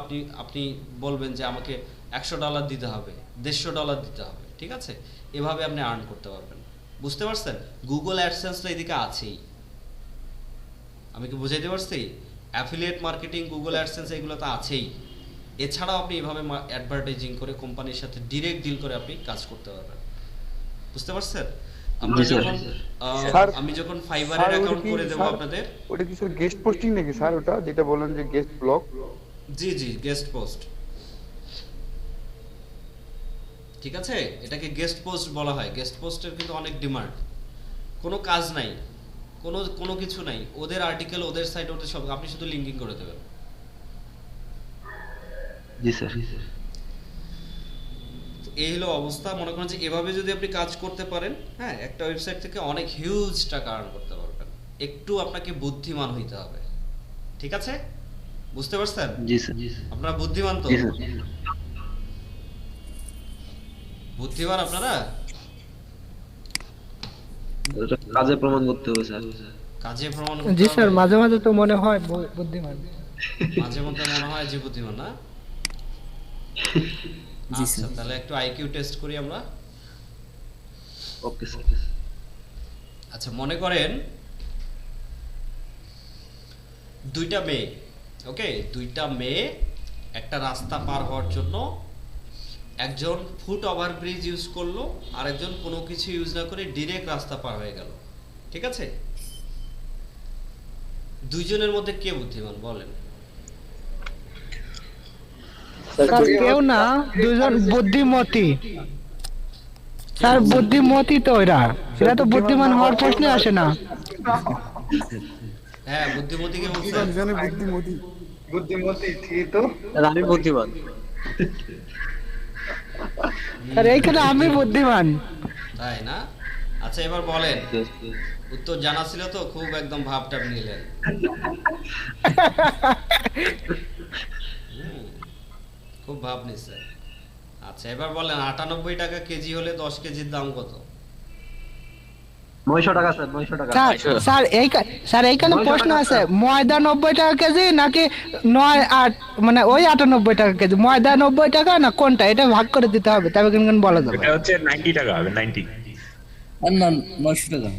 A: আপনি বলবেন যে আমাকে $100 দিতে হবে, $150 দিতে হবে, ঠিক আছে, এভাবে আপনি আর্ন করতে পারবেন। বুঝতে পারছেন? গুগল অ্যাডসেন্স তো এদিকে আছেই, আমি কি বুঝাইতে পারছি? অ্যাফিলিয়েট মার্কেটিং, গুগল অ্যাডসেন্স এগুলো তো আছেই। এছাড়াও আপনি এভাবে অ্যাডভার্টাইজিং করে কোম্পানির সাথে ডিরেক্ট ডিল করে আপনি কাজ করতে পারবেন। বুঝতে পারছেন? আমরা
B: জি, স্যার।
A: যখন
F: স্যার,
A: আমি যখন
F: স্যার,
A: ফাইবারের
F: ওটা
A: অ্যাকাউন্ট
F: কি
A: করে দেব
F: স্যার?
A: আপনাদের।
F: ওটা কি স্যার গেস্ট পোস্টিং নাকি স্যার? ওটা যেটা বললেন যে গেস্ট ব্লক।
A: জি জি, গেস্ট পোস্ট। ঠিক আছে, এটাকে গেস্ট পোস্ট বলা হয়। গেস্ট পোস্টের কিন্তু অনেক ডিমান্ড। কোনো কাজ নাই, কোনো কোনো কিছু নাই, ওদের আর্টিকেল, ওদের সাইট, ওদের সব, আপনি শুধু লিঙ্কিং করে দেবেন।
B: জি স্যার।
A: এই হলো অবস্থা। মনে করেন যে এভাবে যদি আপনি কাজ করতে পারেন, হ্যাঁ, একটা ওয়েবসাইট থেকে অনেক হিউজ টাকা আর্ন করতে পারবেন। একটু আপনাকে বুদ্ধিমান হইতে হবে। ঠিক আছে, বুঝতে পারছেন?
B: জি স্যার।
A: আপনারা বুদ্ধিমান তো?
B: জি স্যার।
A: বুদ্ধিমান আপনারা?
B: ওটা কাজে প্রমাণ করতে হবে স্যার।
A: কাজে প্রমাণ
C: জি
A: করতে
C: স্যার,
A: হবে।
C: মাঝে মাঝে তো মনে হয় বুদ্ধিমান।
A: মাঝে মধ্যে মনে হয় যে বুদ্ধিমান না।
H: জি
A: আচ্ছা,
H: স্যার।
A: তাহলে একটু আইকিউ টেস্ট করি আমরা।
B: Okay sir.
A: আচ্ছা, মনে করেন দুইটা মেয়ে, ওকে, দুইটা মেয়ে একটা রাস্তা পার হওয়ার জন্য একজন ফুট ওভারব্রিজ ইউজ করলো, আর একজন কোনো কিছু ইউজ না করে ডিরেক্ট রাস্তা পার হয়ে গেল। ঠিক আছে, দুইজনের মধ্যে কে বুদ্ধিমান বলেন?
C: স্যার কেউ না, দুজন বুদ্ধিমতী। স্যার বুদ্ধিমতী তো এরা, এরা তো বুদ্ধিমান হওয়ার প্রশ্নই আসে না।
A: হ্যাঁ, বুদ্ধিমতীকে বলছে।
B: আমি বুদ্ধিমান।
C: স্যার এইখানে আমি বুদ্ধিমান।
A: তাই না? আচ্ছা, এবার বলেন, উত্তর জানা ছিল তো, খুব একদম ভাবটা নিলেন। খুব ভাব নিচ্ছে। আচ্ছা, এবার বলেন 98 টাকা কেজি হলে 10 কেজির দাম কত?
B: 900 টাকা স্যার, 900 টাকা।
C: স্যার এইখানে প্রশ্ন আছে, ময়দা 90 টাকা কেজি নাকি 9-8 মানে ওই 98 টাকা কেজি? ময়দা 90 টাকা না কোনটা, এটা ভাগ করে দিতে হবে, তবে কিন্তু বলা যাবে।
E: এটা হচ্ছে 90 টাকা হবে, 90।
H: আর না 900 টাকা।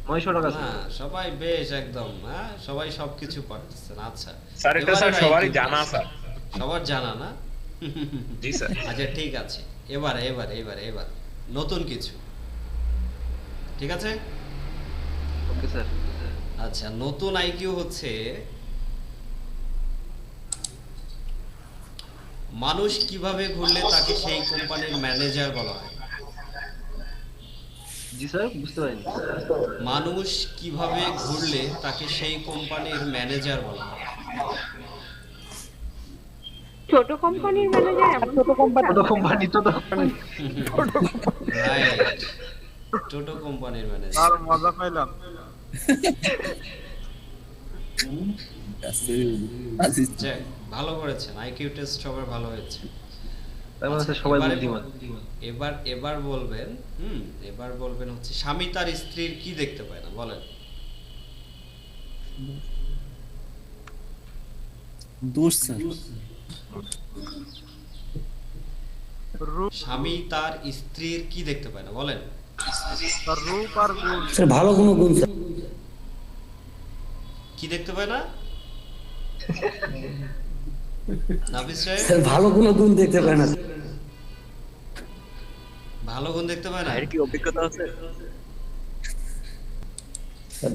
B: 900 টাকা স্যার।
A: হ্যাঁ, সবাই বেশ একদম, হ্যাঁ, সবাই সবকিছু পারতেছেন। আচ্ছা
E: স্যার, এটা
A: এবার
E: স্যার
A: এবার
E: সবারই
A: IQ
E: জানা
A: test।
E: স্যার।
A: সবার জানা না?
E: জি স্যার।
A: আচ্ছা, ঠিক আছে, এবার এবার এবার এবার নতুন কিছু। ঠিক আছে,
B: ওকে স্যার।
A: আচ্ছা, নতুন আইকিউ হচ্ছে মানুষ কিভাবে ঘুরলে তাকে সেই কোম্পানির ম্যানেজার বলা হয়?
B: জি স্যার, বুঝতে পারিনি।
A: মানুষ কিভাবে ঘুরলে তাকে সেই কোম্পানির ম্যানেজার বলা হয়?
K: ছোট কোম্পানির ম্যানেজার,
C: ছোট কোম্পানি।
B: ছোট কোম্পানি তো
A: রাইট, ছোট কোম্পানির ম্যানেজার।
C: আর মজা পাইলাম।
A: যাক, ভালো করেছেন, আইকিউ টেস্ট সবার ভালো হয়েছে।
B: তার মানে স্যার সবাই
A: এবারে
B: বুদ্ধিমান।
A: এবার বলবেন, এবার বলবেন হচ্ছে স্বামী তার স্ত্রীর কি দেখতে পায় না, বলেন।
H: দোষ স্যার।
A: স্বামী তার স্ত্রীর কি দেখতে পায় না, বলেন।
C: রূপ আর গুণ।
D: স্যার ভালো কোনো গুণ স্যার।
A: কি দেখতে পায় না? নাফিস সাহেব,
D: স্যার ভালো কোনো গুণ দেখতে পায় না।
A: ভালো গুণ দেখতে পায় না?
E: এর কি অভিজ্ঞতা আছে?
D: স্যার,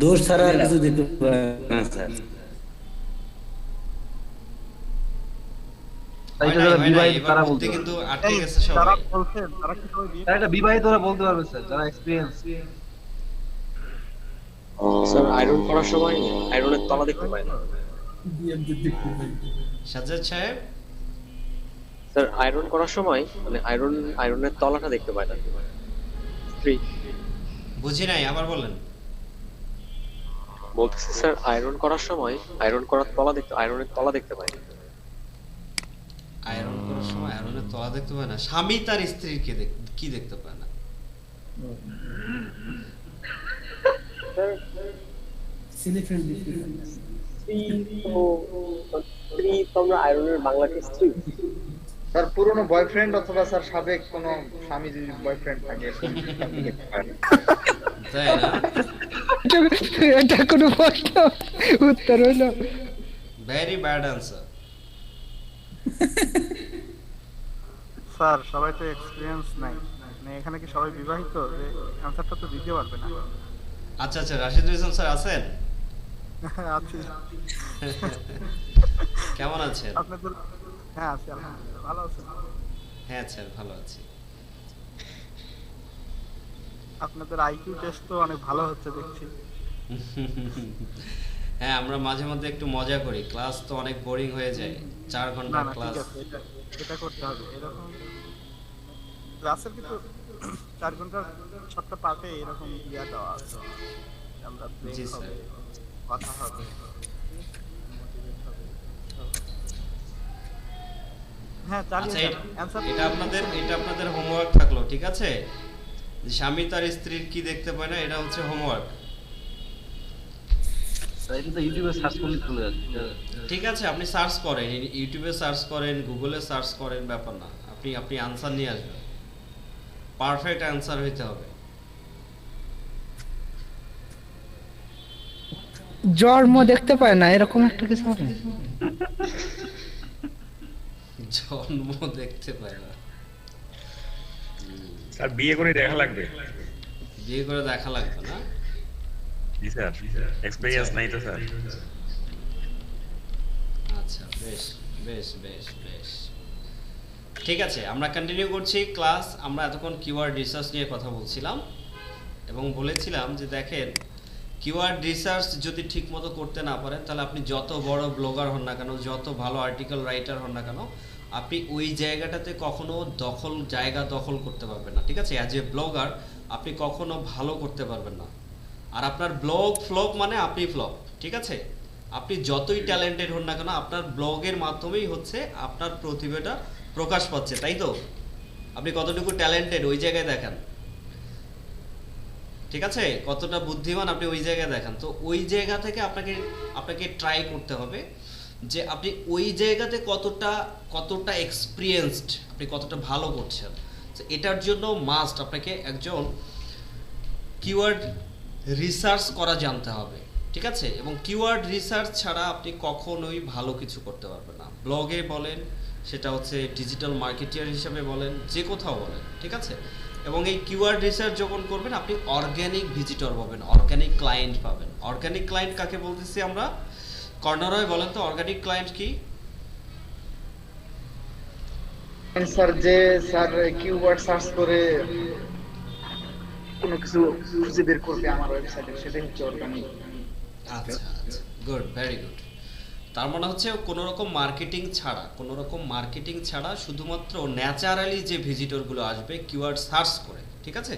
D: দোষ ছাড়া আর কিছু দেখতে পায় না স্যার।
B: তাই
A: হয়
B: তো
A: নাই,
B: যারা
A: হয় নাই,
B: বিবাহিত
A: এবার
B: তারা
A: বলতে
B: বলতে
A: কিন্তু
B: পারবে।
A: আটকে গেছে
C: যারা
A: সবাই।
C: বলছেন তারা কি সবাই বিয়ে?
B: তারা এটা বিবাহিতরা বলতে পারবে স্যার, যারা এক্সপেরিয়েন্স।
L: স্যার আয়রন করার সময় আয়রনের তলা দেখতে পায় না।
A: সাজ্জাদ সাহেব,
L: স্যার আয়রন করার সময় মানে আয়রনের তলাটা দেখতে পায় না। স্ত্রী
A: বুঝি নাই, আবার বলেন।
L: বলতেছে স্যার আয়রন করার সময় আয়রনের তলা দেখতে পায় না।
A: আয়রন করার সময় আয়রনের তলা দেখতে পায় না, স্বামী তার স্ত্রীর কি দেখতে পায় না?
L: স্ত্রী তো আমরা আয়রনের বাংলাকে স্ত্রী।
C: স্যার পুরনো বয়ফ্রেন্ড অথবা স্যার সাবেক কোনো স্বামী যদি বয়ফ্রেন্ড থাকে।
A: তাই না?
C: এটা কোনো প্রশ্ন উত্তর হইলো?
A: Very bad answer.
C: স্যার সবাই তো এক্সপেরিয়েন্স নাই,
J: মানে এখানে কি সবাই বিবাহিত যে অ্যানসারটা তো দিতে পারবে না?
A: আচ্ছা আচ্ছা, রাশিদুল ইসলাম স্যার আছেন?
J: আছি।
A: কেমন আছেন?
J: আপনাদের হ্যাঁ আছি আলহামদুলিল্লাহ, ভালো আছেন?
A: হ্যাঁ স্যার ভালো আছি।
J: আপনাদের আইকিউ টেস্ট তো অনেক ভালো হচ্ছে দেখছি।
A: হ্যাঁ, আমরা মাঝে মধ্যে একটু মজা করি, ক্লাস তো অনেক বোরিং হয়ে যায়, 4
J: না
A: ঘন্টার
J: না ঠিক
A: ক্লাস।
J: আছে, এটা করতে হবে। এরকম ক্লাসের কিন্তু 4 ঘন্টার ছোট্ট পার্টে এরকম ইয়া দেওয়া আছে, আমরা ব্রেক
A: জি
J: হবে,
A: স্যার।
J: কথা হবে, মোটিভেট হবে। হ্যাঁ চালিয়ে
A: আচ্ছা,
J: যান। অ্যানসার
A: এটা আপনাদের হোমওয়ার্ক থাকলো, ঠিক আছে? যে স্বামী তার স্ত্রীর কি দেখতে পায় না, এটা হচ্ছে হোমওয়ার্ক।
B: স্যার এটা তো ইউটিউবে সার্চ করলে চলে যাচ্ছে।
A: ঠিক আছে, আপনি সার্চ করেন, ইউটিউবে সার্চ করেন, গুগলে সার্চ করেন, ব্যাপার না। আপনি আনসার নিয়ে আসবেন, পারফেক্ট অ্যান্সার হইতে হবে।
C: জন্ম দেখতে পায় না, এরকম একটা কিছু হবে।
A: জন্ম দেখতে পায় না,
F: স্যার বিয়ে করে দেখা লাগবে।
A: বিয়ে করে দেখা লাগবে না?
F: জি স্যার, এক্সপেরিয়েন্স নাই তো স্যার।
A: আচ্ছা, বেশ বেশ বেশ বেশ, ঠিক আছে, আমরা কন্টিনিউ করছি ক্লাস। আমরা এতক্ষণ কিওয়ার্ড রিসার্চ নিয়ে কথা বলছিলাম এবং বলেছিলাম যে দেখেন, কিওয়ার্ড রিসার্চ যদি ঠিকমতো করতে না পারেন, তাহলে আপনি যত বড় ব্লগার হন না কেন, যত ভালো আর্টিকেল রাইটার হন না কেন, আপনি ওই জায়গাটাতে কখনো জায়গা দখল করতে পারবেন না, ঠিক আছে? অ্যাজ এ ব্লগার আপনি কখনো ভালো করতে পারবেন না। আর আপনার ব্লগ ফ্লপ মানে আপনি ফ্লপ, ঠিক আছে? আপনি যতই ট্যালেন্টেড হন না কেন, আপনার ব্লগের মাধ্যমেই হচ্ছে আপনার প্রতিভাটা প্রকাশ পাচ্ছে, তাই তো? আপনি কতটুকু ট্যালেন্টেড ওই জায়গায় দেখান, ঠিক আছে? কতটা বুদ্ধিমান আপনি ওই জায়গায় দেখান। তো ওই জায়গা থেকে আপনাকে ট্রাই করতে হবে যে আপনি ওই জায়গাতে কতটা এক্সপিরিয়েন্সড, আপনি কতটা ভালো করছেন। তো এটার জন্য মাস্ট আপনাকে একজন কিওয়ার্ড রিসার্চ করা জানতে হবে, ঠিক আছে? এবং কিওয়ার্ড রিসার্চ ছাড়া আপনি কখনোই ভালো কিছু করতে পারবেন না। ব্লগে বলেন, সেটা হচ্ছে ডিজিটাল মার্কেটিয়ার হিসেবে বলেন, যে কোথাও বলেন, ঠিক আছে? এবং এই কিওয়ার্ড রিসার্চ যখন করবেন, আপনি অর্গানিক ভিজিটর পাবেন, অর্গানিক ক্লায়েন্ট পাবেন। অর্গানিক ক্লায়েন্ট কাকে বলতেছি আমরা? কর্নারয় বলেন তো, অর্গানিক ক্লায়েন্ট কি?
J: স্যার যে স্যার কিওয়ার্ড সার্চ করে কোনো কিছু খুঁজে বের করবে আমার ওয়েবসাইটে, সেটাই হচ্ছে অর্গানিক।
A: আচ্ছা আচ্ছা, গুড, ভেরি গুড। তার মানে হচ্ছে কোনো রকম মার্কেটিং ছাড়া শুধুমাত্র ন্যাচারালি যে ভিজিটরগুলো আসবে কিওয়ার্ড সার্চ করে, ঠিক আছে?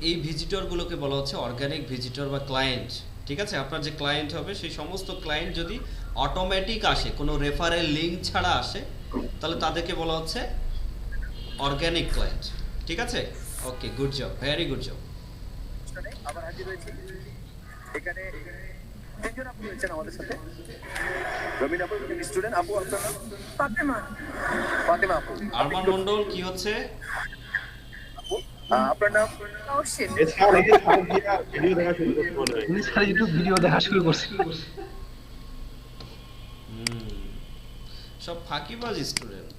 A: এই ভিজিটরগুলোকে বলা হচ্ছে অর্গানিক ভিজিটর বা ক্লায়েন্ট, ঠিক আছে? আপনার যে ক্লায়েন্ট হবে, সেই সমস্ত ক্লায়েন্ট যদি অটোমেটিক আসে, কোনো রেফারেল লিঙ্ক ছাড়া আসে, তাহলে তাদেরকে বলা হচ্ছে অর্গানিক ক্লায়েন্ট, ঠিক আছে? Okay, good job, very good job.
J: আবার হাজির হয়েছে এখানে তিনজন আপু রয়েছেন আমাদের সাথে। রবিন আপু স্টুডেন্ট, আপু আপনার নাম? ফাতেমা আপু।
A: আরমান মন্ডল কি হচ্ছে?
J: আপনার নাম?
E: ভিডিও দেখা শুরু করতে মনে হয়।
B: স্যার ইউটিউব ভিডিও দেখা শুরু করছে।
A: সব ফাঁকিবাজ স্টুডেন্ট।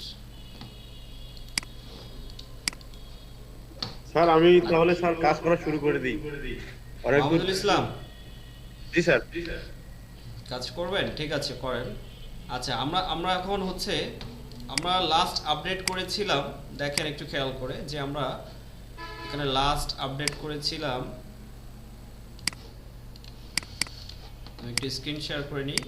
E: স্যার আমি তাহলে স্যার কাজ করা শুরু করে দিই।
A: মাহমুদুল ইসলাম,
E: জি স্যার।
A: কাজ করবেন? ঠিক আছে, করেন। আচ্ছা, আমরা এখন হচ্ছে আমরা লাস্ট আপডেট করেছিলাম, দেখেন একটু খেয়াল করে, যে আমরা এখানে লাস্ট আপডেট করেছিলাম, আমি একটু স্ক্রিন শেয়ার করে নিই।